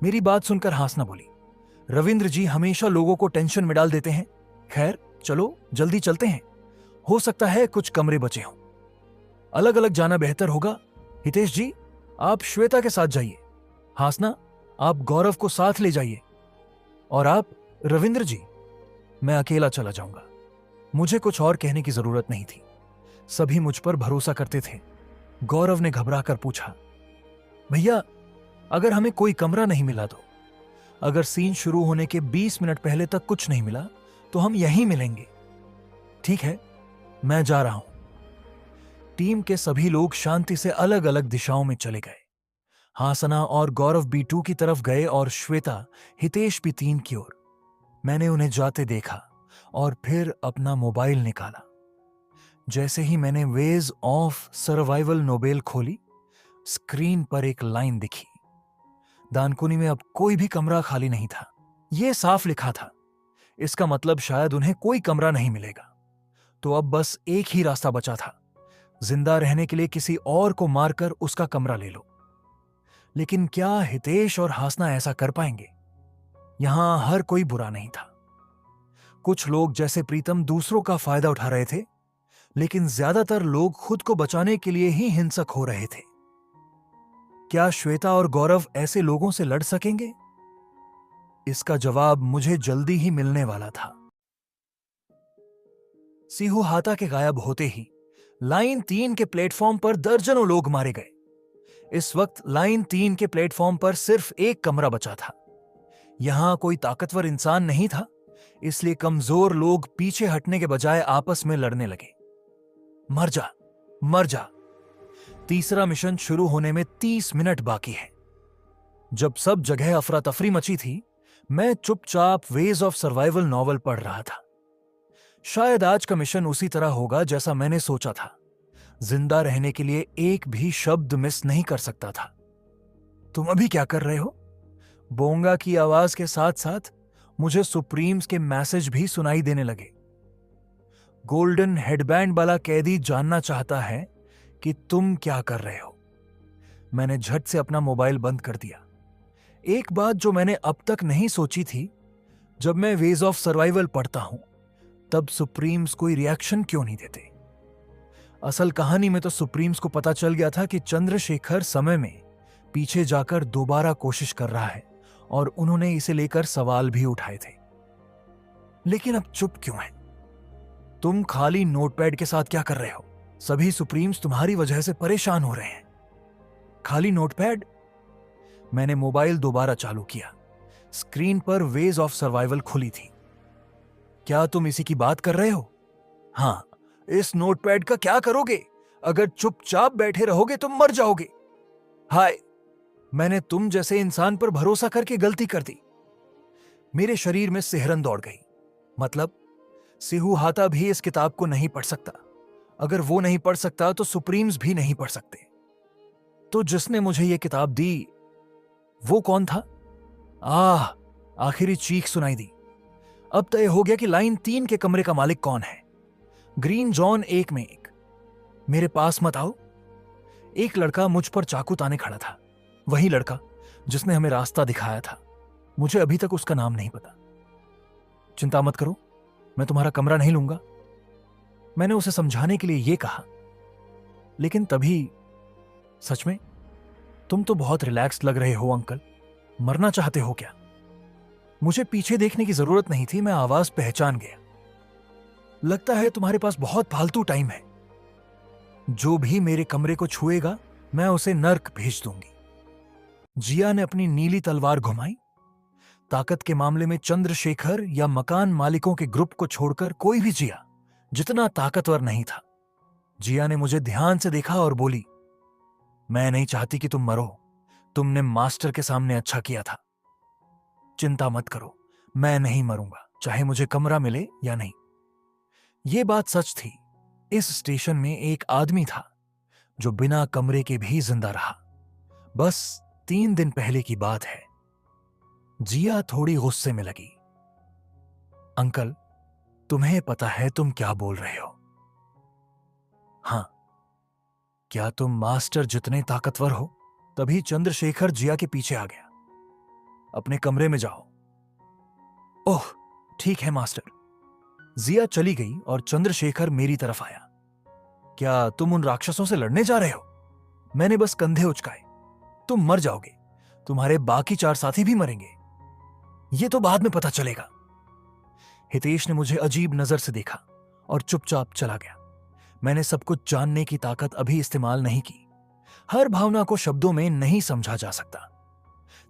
मेरी बात सुनकर हासना बोली, रविंद्र जी हमेशा लोगों को टेंशन में डाल देते हैं। खैर चलो जल्दी चलते हैं, हो सकता है कुछ कमरे बचे हों। अलग अलग जाना बेहतर होगा। हितेश जी आप श्वेता के साथ जाइए। हासना आप गौरव को साथ ले जाइए। और आप रविंद्र जी, मैं अकेला चला जाऊंगा। मुझे कुछ और कहने की जरूरत नहीं थी। सभी मुझ पर भरोसा करते थे। गौरव ने घबराकर पूछा, भैया अगर हमें कोई कमरा नहीं मिला तो? अगर सीन शुरू होने के 20 मिनट पहले तक कुछ नहीं मिला तो हम यहीं मिलेंगे। ठीक है, मैं जा रहा हूं। टीम के सभी लोग शांति से अलग अलग दिशाओं में चले गए। हासना और गौरव B2 की तरफ गए और श्वेता, हितेश भी 3 की ओर। मैंने उन्हें जाते देखा और फिर अपना मोबाइल निकाला। जैसे ही मैंने वेज ऑफ सर्वाइवल नोबेल खोली, स्क्रीन पर एक लाइन दिखी। दानकुनी में अब कोई भी कमरा खाली नहीं था। यह साफ लिखा था। इसका मतलब शायद उन्हें कोई कमरा नहीं मिलेगा। तो अब बस एक ही रास्ता बचा था, जिंदा रहने के लिए किसी और को मारकर उसका कमरा ले लो। लेकिन क्या हितेश और हासना ऐसा कर पाएंगे? यहां हर कोई बुरा नहीं था। कुछ लोग जैसे प्रीतम दूसरों का फायदा उठा रहे थे, लेकिन ज्यादातर लोग खुद को बचाने के लिए ही हिंसक हो रहे थे। क्या श्वेता और गौरव ऐसे लोगों से लड़ सकेंगे? इसका जवाब मुझे जल्दी ही मिलने वाला था। सिहुहाता के गायब होते ही लाइन 3 के प्लेटफॉर्म पर दर्जनों लोग मारे गए। इस वक्त लाइन 3 के प्लेटफॉर्म पर सिर्फ एक कमरा बचा था। यहां कोई ताकतवर इंसान नहीं था, इसलिए कमजोर लोग पीछे हटने के बजाय आपस में लड़ने लगे। मर जा, मर जा। तीसरा मिशन शुरू होने में 30 मिनट बाकी है। जब सब जगह अफरा तफरी मची थी, मैं चुपचाप वेज ऑफ सर्वाइवल नॉवल पढ़ रहा था। शायद आज का मिशन उसी तरह होगा जैसा मैंने सोचा था। जिंदा रहने के लिए एक भी शब्द मिस नहीं कर सकता था। तुम अभी क्या कर रहे हो? बोंगा की आवाज के साथ साथ मुझे सुप्रीम्स के मैसेज भी सुनाई देने लगे। गोल्डन हेडबैंड वाला कैदी जानना चाहता है कि तुम क्या कर रहे हो। मैंने झट से अपना मोबाइल बंद कर दिया। एक बात जो मैंने अब तक नहीं सोची थी, जब मैं वेज ऑफ सर्वाइवल पढ़ता हूं तब सुप्रीम्स कोई रिएक्शन क्यों नहीं देते। असल कहानी में तो सुप्रीम्स को पता चल गया था कि चंद्रशेखर समय में पीछे जाकर दोबारा कोशिश कर रहा है और उन्होंने इसे लेकर सवाल भी उठाए थे। लेकिन अब चुप क्यों है? तुम खाली नोटपैड के साथ क्या कर रहे हो? सभी सुप्रीम्स तुम्हारी वजह से परेशान हो रहे हैं। खाली नोटपैड? मैंने मोबाइल दोबारा चालू किया। स्क्रीन पर वेज ऑफ सर्वाइवल खुली थी। क्या तुम इसी की बात कर रहे हो? हाँ। इस नोटपैड का क्या करोगे? अगर चुपचाप बैठे रहोगे तो मर जाओगे। हाय, मैंने तुम जैसे इंसान पर भरोसा करके गलती कर दी। मेरे शरीर में सिहरन दौड़ गई। मतलब सिहू हाता भी इस किताब को नहीं पढ़ सकता। अगर वो नहीं पढ़ सकता तो सुप्रीम्स भी नहीं पढ़ सकते। तो जिसने मुझे ये किताब दी वो कौन था? आखिरी चीख सुनाई दी। अब तय हो गया कि लाइन 3 के कमरे का मालिक कौन है। ग्रीन जॉन एक में एक। मेरे पास मत आओ। एक लड़का मुझ पर चाकू ताने खड़ा था। वही लड़का जिसने हमें रास्ता दिखाया था। मुझे अभी तक उसका नाम नहीं पता। चिंता मत करो, मैं तुम्हारा कमरा नहीं लूंगा, मैंने उसे समझाने के लिए यह कहा। लेकिन तभी सच में तुम तो बहुत रिलैक्स्ड लग रहे हो अंकल। मरना चाहते हो क्या? मुझे पीछे देखने की जरूरत नहीं थी, मैं आवाज पहचान गया। लगता है तुम्हारे पास बहुत फालतू टाइम है। जो भी मेरे कमरे को छुएगा मैं उसे नर्क भेज दूंगी। जिया ने अपनी नीली तलवार घुमाई। ताकत के मामले में चंद्रशेखर या मकान मालिकों के ग्रुप को छोड़कर कोई भी जिया जितना ताकतवर नहीं था। जिया ने मुझे ध्यान से देखा और बोली, मैं नहीं चाहती कि तुम मरो। तुमने मास्टर के सामने अच्छा किया था। चिंता मत करो, मैं नहीं मरूंगा, चाहे मुझे कमरा मिले या नहीं। यह बात सच थी। इस स्टेशन में एक आदमी था जो बिना कमरे के भी जिंदा रहा। बस 3 दिन पहले की बात है। जिया थोड़ी गुस्से में लगी। अंकल, तुम्हें पता है तुम क्या बोल रहे हो? हां। क्या तुम मास्टर जितने ताकतवर हो? तभी चंद्रशेखर जिया के पीछे आ गया। अपने कमरे में जाओ। ओह ठीक है मास्टर। जिया चली गई और चंद्रशेखर मेरी तरफ आया। क्या तुम उन राक्षसों से लड़ने जा रहे हो? मैंने बस कंधे उचकाए। तुम मर जाओगे, तुम्हारे बाकी 4 साथी भी मरेंगे। ये तो बाद में पता चलेगा। हितेश ने मुझे अजीब नजर से देखा और चुपचाप चला गया। मैंने सब कुछ जानने की ताकत अभी इस्तेमाल नहीं की। हर भावना को शब्दों में नहीं समझा जा सकता।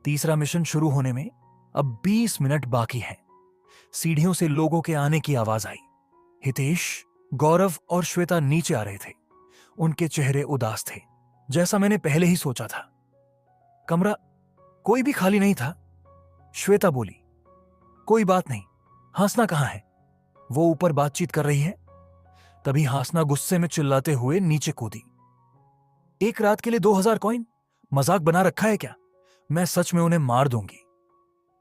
तीसरा मिशन शुरू होने में अब 20 मिनट बाकी हैं। सीढ़ियों से लोगों के आने की आवाज आई। हितेश, गौरव और श्वेता नीचे आ रहे थे। उनके चेहरे उदास थे, जैसा मैंने पहले ही सोचा था। कमरा कोई भी खाली नहीं था। श्वेता बोली, कोई बात नहीं, हासना कहां है? वो ऊपर बातचीत कर रही है। तभी हासना गुस्से में चिल्लाते हुए नीचे कूदी। एक रात के लिए 2000 कॉइन? मजाक बना रखा है क्या? मैं सच में उन्हें मार दूंगी।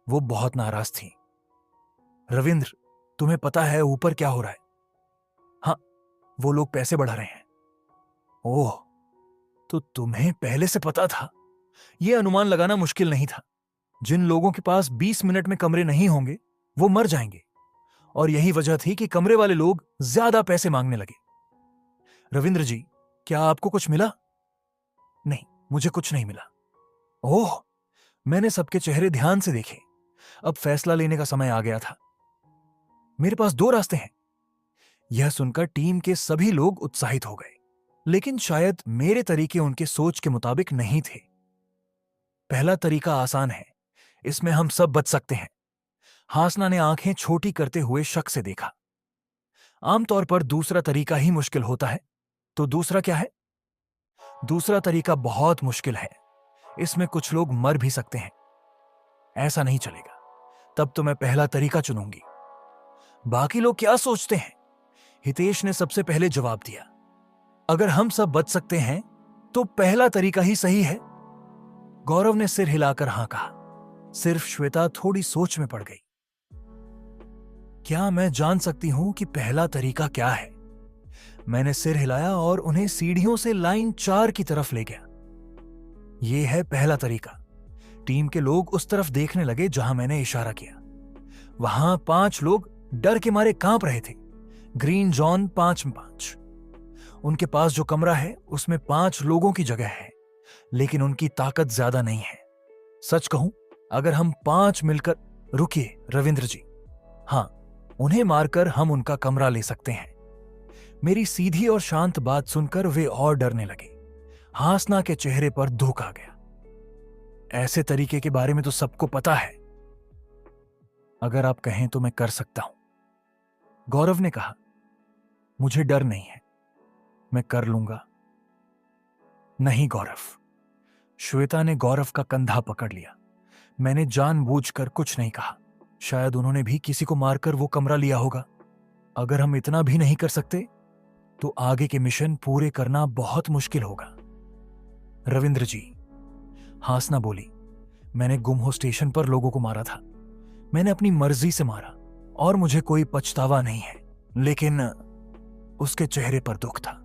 वो बहुत नाराज थी। रविंद्र, तुम्हें पता है ऊपर क्या हो रहा है? हाँ, वो लोग पैसे बढ़ा रहे हैं। ओह, तो तुम्हें पहले से पता था? यह अनुमान लगाना मुश्किल नहीं था। जिन लोगों के पास 20 मिनट में कमरे नहीं होंगे वो मर जाएंगे, और यही वजह थी कि कमरे वाले लोग ज्यादा पैसे मांगने लगे। रविंद्र जी, क्या आपको कुछ मिला? नहीं, मुझे कुछ नहीं मिला। ओह, मैंने सबके चेहरे ध्यान से देखे। अब फैसला लेने का समय आ गया था। मेरे पास 2 रास्ते हैं। यह सुनकर टीम के सभी लोग उत्साहित हो गए, लेकिन शायद मेरे तरीके उनके सोच के मुताबिक नहीं थे। पहला तरीका आसान है, इसमें हम सब बच सकते हैं। हासना ने आंखें छोटी करते हुए शक से देखा। आमतौर पर दूसरा तरीका ही मुश्किल होता है, तो दूसरा क्या है? दूसरा तरीका बहुत मुश्किल है। इसमें कुछ लोग मर भी सकते हैं। ऐसा नहीं चलेगा। तब तो मैं पहला तरीका चुनूंगी। बाकी लोग क्या सोचते हैं? हितेश ने सबसे पहले जवाब दिया। अगर हम सब बच सकते हैं तो पहला तरीका ही सही है। गौरव ने सिर हिलाकर हां कहा। सिर्फ श्वेता थोड़ी सोच में पड़ गई। क्या मैं जान सकती हूं कि पहला तरीका क्या है? मैंने सिर हिलाया और उन्हें सीढ़ियों से लाइन 4 की तरफ ले गया। यह है पहला तरीका। टीम के लोग उस तरफ देखने लगे जहां मैंने इशारा किया। वहां 5 लोग डर के मारे कांप रहे थे। ग्रीन जॉन 5 में 5। उनके पास जो कमरा है उसमें 5 लोगों की जगह है, लेकिन उनकी ताकत ज्यादा नहीं है। सच कहूं, अगर हम 5 मिलकर... रुकिए रविंद्र जी। हां, उन्हें मारकर हम उनका कमरा ले सकते हैं, मेरी सीधी और शांत बात सुनकर वे और डरने लगे। हासना के चेहरे पर दुख आ गया। ऐसे तरीके के बारे में तो सबको पता है। अगर आप कहें तो मैं कर सकता हूं, गौरव ने कहा। मुझे डर नहीं है, मैं कर लूंगा। नहीं गौरव, श्वेता ने गौरव का कंधा पकड़ लिया। मैंने जानबूझकर कुछ नहीं कहा। शायद उन्होंने भी किसी को मारकर वो कमरा लिया होगा। अगर हम इतना भी नहीं कर सकते तो आगे के मिशन पूरे करना बहुत मुश्किल होगा। रविंद्र जी, हासना बोली, मैंने गुमहो स्टेशन पर लोगों को मारा था। मैंने अपनी मर्जी से मारा और मुझे कोई पछतावा नहीं है। लेकिन उसके चेहरे पर दुख था।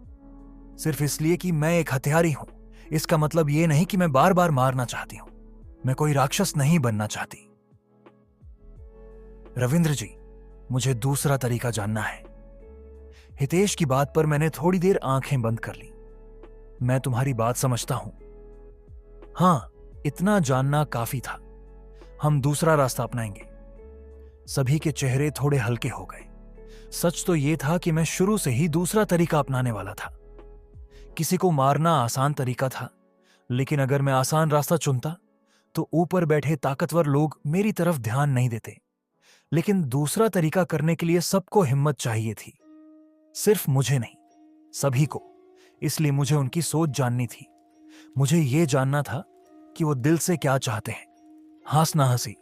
सिर्फ इसलिए कि मैं एक हत्यारी हूं, इसका मतलब यह नहीं कि मैं बार बार मारना चाहती हूं। मैं कोई राक्षस नहीं बनना चाहती। रविंद्र जी, मुझे दूसरा तरीका जानना है। हितेश की बात पर मैंने थोड़ी देर आंखें बंद कर ली। मैं तुम्हारी बात समझता हूं। हां, इतना जानना काफी था। हम दूसरा रास्ता अपनाएंगे। सभी के चेहरे थोड़े हल्के हो गए। सच तो यह था कि मैं शुरू से ही दूसरा तरीका अपनाने वाला था। किसी को मारना आसान तरीका था, लेकिन अगर मैं आसान रास्ता चुनता तो ऊपर बैठे ताकतवर लोग मेरी तरफ ध्यान नहीं देते। लेकिन दूसरा तरीका करने के लिए सबको हिम्मत चाहिए थी, सिर्फ मुझे नहीं, सभी को। इसलिए मुझे उनकी सोच जाननी थी। मुझे यह जानना था कि वो दिल से क्या चाहते हैं। हासना हंसी।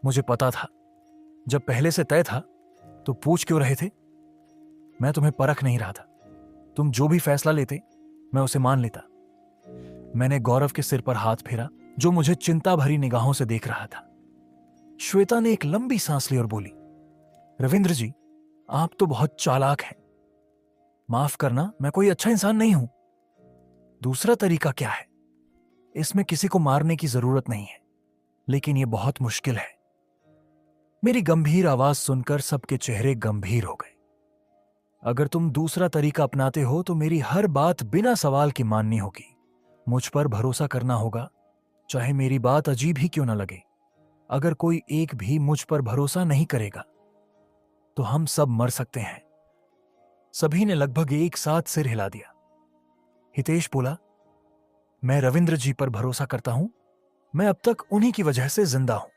मुझे पता था। जब पहले से तय था तो पूछ क्यों रहे थे? मैं तुम्हें परख नहीं रहा था। तुम जो भी फैसला लेते मैं उसे मान लेता। मैंने गौरव के सिर पर हाथ फेरा, जो मुझे चिंता भरी निगाहों से देख रहा था। श्वेता ने एक लंबी सांस ली और बोली, रविंद्र जी, आप तो बहुत चालाक हैं। माफ करना, मैं कोई अच्छा इंसान नहीं हूं। दूसरा तरीका क्या है? इसमें किसी को मारने की जरूरत नहीं है, लेकिन यह बहुत मुश्किल है। मेरी गंभीर आवाज सुनकर सबके चेहरे गंभीर हो गए। अगर तुम दूसरा तरीका अपनाते हो तो मेरी हर बात बिना सवाल के माननी होगी। मुझ पर भरोसा करना होगा, चाहे मेरी बात अजीब ही क्यों न लगे। अगर कोई एक भी मुझ पर भरोसा नहीं करेगा तो हम सब मर सकते हैं। सभी ने लगभग एक साथ सिर हिला दिया। हितेश बोला, मैं रविंद्र जी पर भरोसा करता हूं। मैं अब तक उन्हीं की वजह से जिंदा हूं।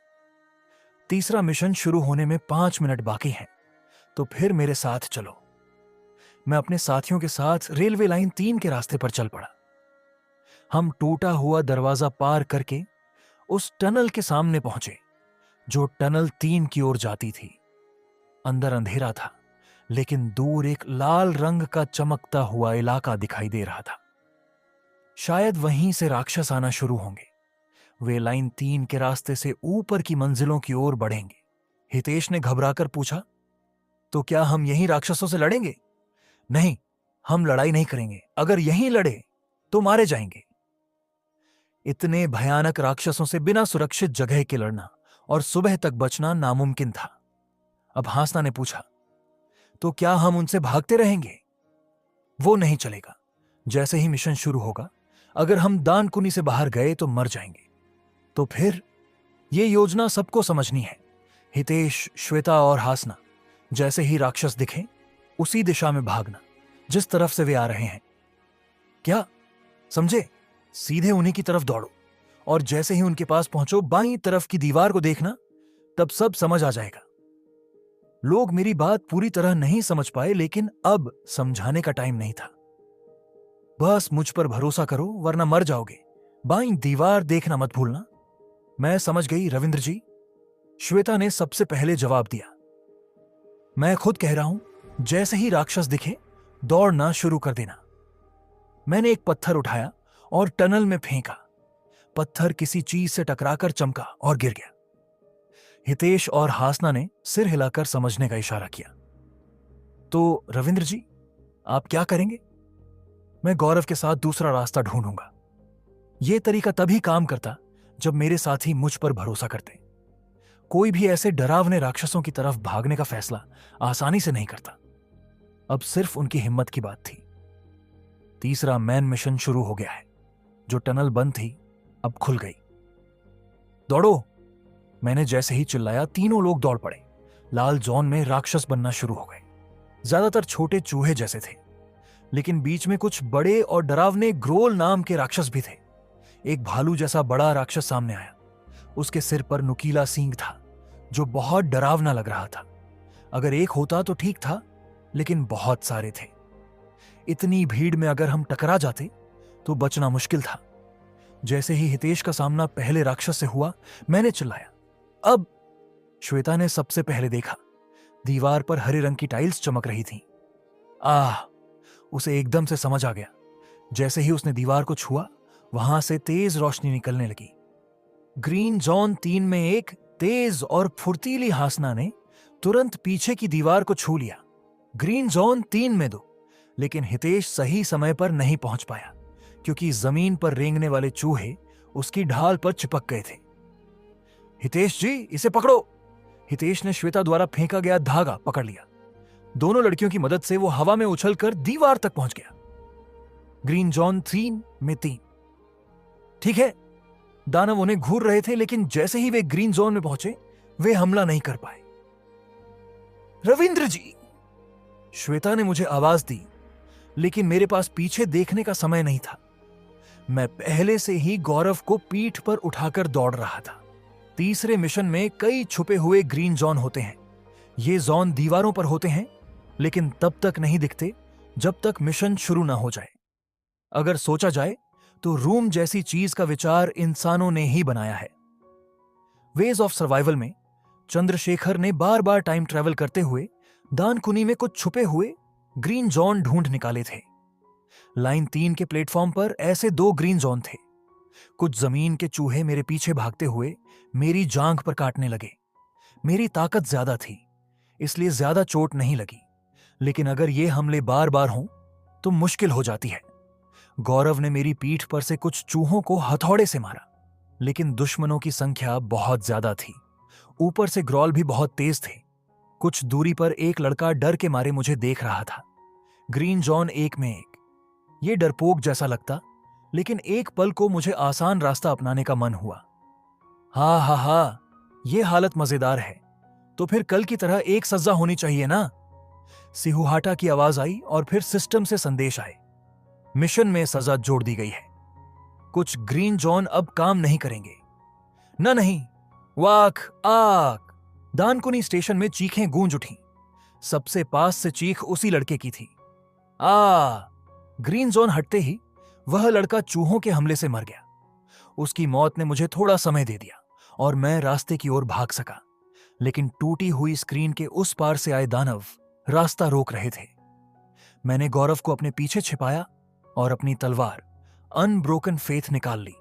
तीसरा मिशन शुरू होने में 5 मिनट बाकी हैं, तो फिर मेरे साथ चलो। मैं अपने साथियों के साथ रेलवे लाइन 3 के रास्ते पर चल पड़ा। हम टूटा हुआ दरवाजा पार करके उस टनल के सामने पहुंचे, जो टनल 3 की ओर जाती थी। अंदर अंधेरा था, लेकिन दूर एक लाल रंग का चमकता हुआ इलाका दिखाई दे रहा था। शायद वहीं से राक्षस आना शुरू होंगे। वे लाइन 3 के रास्ते से ऊपर की मंजिलों की ओर बढ़ेंगे। हितेश ने घबराकर पूछा, तो क्या हम यहीं राक्षसों से लड़ेंगे? नहीं, हम लड़ाई नहीं करेंगे। अगर यहीं लड़े तो मारे जाएंगे। इतने भयानक राक्षसों से बिना सुरक्षित जगह के लड़ना और सुबह तक बचना नामुमकिन था। अब हासना ने पूछा, तो क्या हम उनसे भागते रहेंगे? वो नहीं चलेगा। जैसे ही मिशन शुरू होगा, अगर हम दानकुनी से बाहर गए तो मर जाएंगे। तो फिर ये योजना सबको समझनी है। हितेश, श्वेता और हासना, जैसे ही राक्षस दिखे उसी दिशा में भागना, जिस तरफ से वे आ रहे हैं। क्या समझे? सीधे उन्हीं की तरफ दौड़ो और जैसे ही उनके पास पहुंचो, बाईं तरफ की दीवार को देखना, तब सब समझ आ जाएगा। लोग मेरी बात पूरी तरह नहीं समझ पाए, लेकिन अब समझाने का टाइम नहीं था। बस मुझ पर भरोसा करो, वरना मर जाओगे। बाईं दीवार देखना मत भूलना। मैं समझ गई रविंद्र जी, श्वेता ने सबसे पहले जवाब दिया। मैं खुद कह रहा हूं, जैसे ही राक्षस दिखे दौड़ना शुरू कर देना। मैंने एक पत्थर उठाया और टनल में फेंका। पत्थर किसी चीज से टकराकर चमका और गिर गया। हितेश और हासना ने सिर हिलाकर समझने का इशारा किया। तो रविंद्र जी, आप क्या करेंगे? मैं गौरव के साथ दूसरा रास्ता ढूंढूंगा। यह तरीका तभी काम करता जब मेरे साथी मुझ पर भरोसा करते। कोई भी ऐसे डरावने राक्षसों की तरफ भागने का फैसला आसानी से नहीं करता। अब सिर्फ उनकी हिम्मत की बात थी। तीसरा मैन मिशन शुरू हो गया है। जो टनल बंद थी अब खुल गई। दौड़ो! मैंने जैसे ही चिल्लाया, तीनों लोग दौड़ पड़े। लाल जोन में राक्षस बनना शुरू हो गए। ज्यादातर छोटे चूहे जैसे थे, लेकिन बीच में कुछ बड़े और डरावने ग्रोल नाम के राक्षस भी थे। एक भालू जैसा बड़ा राक्षस सामने आया। उसके सिर पर नुकीला सींग था जो बहुत डरावना लग रहा था। अगर एक होता तो ठीक था, लेकिन बहुत सारे थे। इतनी भीड़ में अगर हम टकरा जाते तो बचना मुश्किल था। जैसे ही हितेश का सामना पहले राक्षस से हुआ, मैंने चिल्लाया, अब। श्वेता ने सबसे पहले देखा। दीवार पर हरे रंग की टाइल्स चमक रही थीं। उसे एकदम से समझ आ गया। जैसे ही उसने दीवार को छुआ, वहां से तेज रोशनी निकलने लगी। ग्रीन जोन 3 में एक तेज और फुर्तीली हासना ने तुरंत पीछे की दीवार को छू लिया। ग्रीन जोन 3 में 2, लेकिन हितेश सही समय पर नहीं पहुंच पाया क्योंकि जमीन पर रेंगने वाले चूहे उसकी ढाल पर चिपक गए थे। हितेश जी, इसे पकड़ो। हितेश ने श्वेता द्वारा फेंका गया धागा पकड़ लिया। दोनों लड़कियों की मदद से वो हवा में उछलकर दीवार तक पहुंच गया। ग्रीन जोन 3 में 3। ठीक है, दानव उन्हें घूर रहे थे, लेकिन जैसे ही वे ग्रीन जोन में पहुंचे, वे हमला नहीं कर पाए। रविंद्र जी, श्वेता ने मुझे आवाज दी, लेकिन मेरे पास पीछे देखने का समय नहीं था। मैं पहले से ही गौरव को पीठ पर उठाकर दौड़ रहा था। तीसरे मिशन में कई छुपे हुए ग्रीन जोन होते हैं। ये जोन दीवारों पर होते हैं, लेकिन तब तक नहीं दिखते जब तक मिशन शुरू ना हो जाए। अगर सोचा जाए तो रूम जैसी चीज का विचार इंसानों ने ही बनाया है। वेज ऑफ सर्वाइवल में चंद्रशेखर ने बार बार टाइम ट्रैवल करते हुए दानकुनी में कुछ छुपे हुए ग्रीन जोन ढूंढ निकाले थे। लाइन 3 के प्लेटफॉर्म पर ऐसे 2 ग्रीन जोन थे। कुछ जमीन के चूहे मेरे पीछे भागते हुए मेरी जांघ पर काटने लगे। मेरी ताकत ज्यादा थी, इसलिए ज्यादा चोट नहीं लगी, लेकिन अगर ये हमले बार बार हों तो मुश्किल हो जाती है। गौरव ने मेरी पीठ पर से कुछ चूहों को हथौड़े से मारा, लेकिन दुश्मनों की संख्या बहुत ज्यादा थी। ऊपर से ग्रॉल भी बहुत तेज थे। कुछ दूरी पर एक लड़का डर के मारे मुझे देख रहा था। ग्रीन जोन 1 में 1। ये डरपोक जैसा लगता, लेकिन एक पल को मुझे आसान रास्ता अपनाने का मन हुआ। हा, ये हालत मजेदार है, तो फिर कल की तरह एक सजा होनी चाहिए ना। सिहुहाटा की आवाज आई और फिर सिस्टम से संदेश आए। मिशन में सजा जोड़ दी गई है। कुछ ग्रीन जोन अब काम नहीं करेंगे। नहीं, वाक आक। दानकुनी स्टेशन में चीखें गूंज उठी। सबसे पास से चीख उसी लड़के की थी। ग्रीन जोन हटते ही वह लड़का चूहों के हमले से मर गया। उसकी मौत ने मुझे थोड़ा समय दे दिया और मैं रास्ते की ओर भाग सका, लेकिन टूटी हुई स्क्रीन के उस पार से आए दानव रास्ता रोक रहे थे। मैंने गौरव को अपने पीछे छिपाया और अपनी तलवार अनब्रोकन फेथ निकाल ली।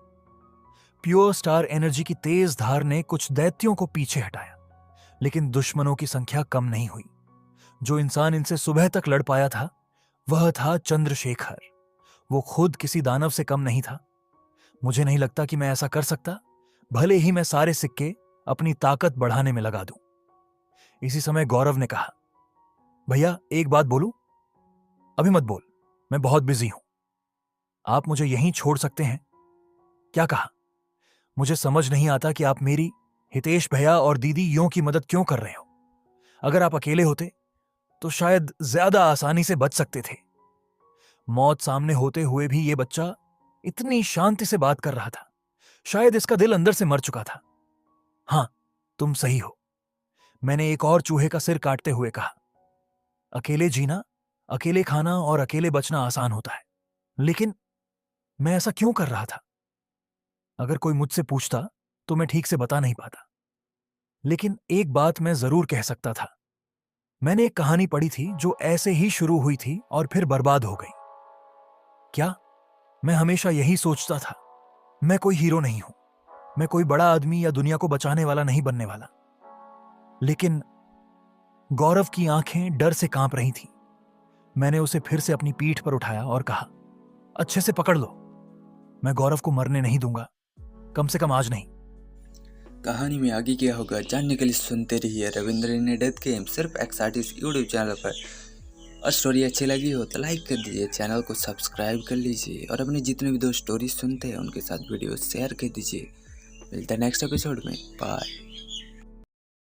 प्योर स्टार एनर्जी की तेज धार ने कुछ दैत्यों को पीछे हटाया, लेकिन दुश्मनों की संख्या कम नहीं हुई। जो इंसान इनसे सुबह तक लड़ पाया था, वह था चंद्रशेखर। वो खुद किसी दानव से कम नहीं था। मुझे नहीं लगता कि मैं ऐसा कर सकता, भले ही मैं सारे सिक्के अपनी ताकत बढ़ाने में लगा दूं। इसी समय गौरव ने कहा, भैया एक बात बोलूं? अभी मत बोल, मैं बहुत बिजी हूं। आप मुझे यहीं छोड़ सकते हैं। क्या कहा? मुझे समझ नहीं आता कि आप मेरी, हितेश भैया और दीदी यों की मदद क्यों कर रहे हो। अगर आप अकेले होते तो शायद ज्यादा आसानी से बच सकते थे। मौत सामने होते हुए भी ये बच्चा इतनी शांति से बात कर रहा था। शायद इसका दिल अंदर से मर चुका था। हां, तुम सही हो, मैंने एक और चूहे का सिर काटते हुए कहा। अकेले जीना, अकेले खाना और अकेले बचना आसान होता है, लेकिन मैं ऐसा क्यों कर रहा था? अगर कोई मुझसे पूछता तो मैं ठीक से बता नहीं पाता, लेकिन एक बात मैं जरूर कह सकता था। मैंने एक कहानी पढ़ी थी जो ऐसे ही शुरू हुई थी और फिर बर्बाद हो गई। क्या? मैं हमेशा यही सोचता था, मैं कोई हीरो नहीं हूं, मैं कोई बड़ा आदमी या दुनिया को बचाने वाला नहीं बनने वाला। लेकिन गौरव की आंखें डर से कांप रही थीं। मैंने उसे फिर से अपनी पीठ पर उठाया और कहा, अच्छे से पकड़ लो, मैं गौरव को मरने नहीं दूंगा, कम से कम आज नहीं। कहानी में आगे क्या होगा जानने के लिए सुनते रहिए रविंद्र इन डेथ गेम, सिर्फ एक्स आर्टिस्ट यूट्यूब चैनल पर। और स्टोरी अच्छी लगी हो तो लाइक कर दीजिए, चैनल को सब्सक्राइब कर लीजिए और अपने जितने भी दोस्त स्टोरी सुनते हैं उनके साथ वीडियो शेयर कर दीजिए। मिलते हैं नेक्स्ट एपिसोड में, बाय।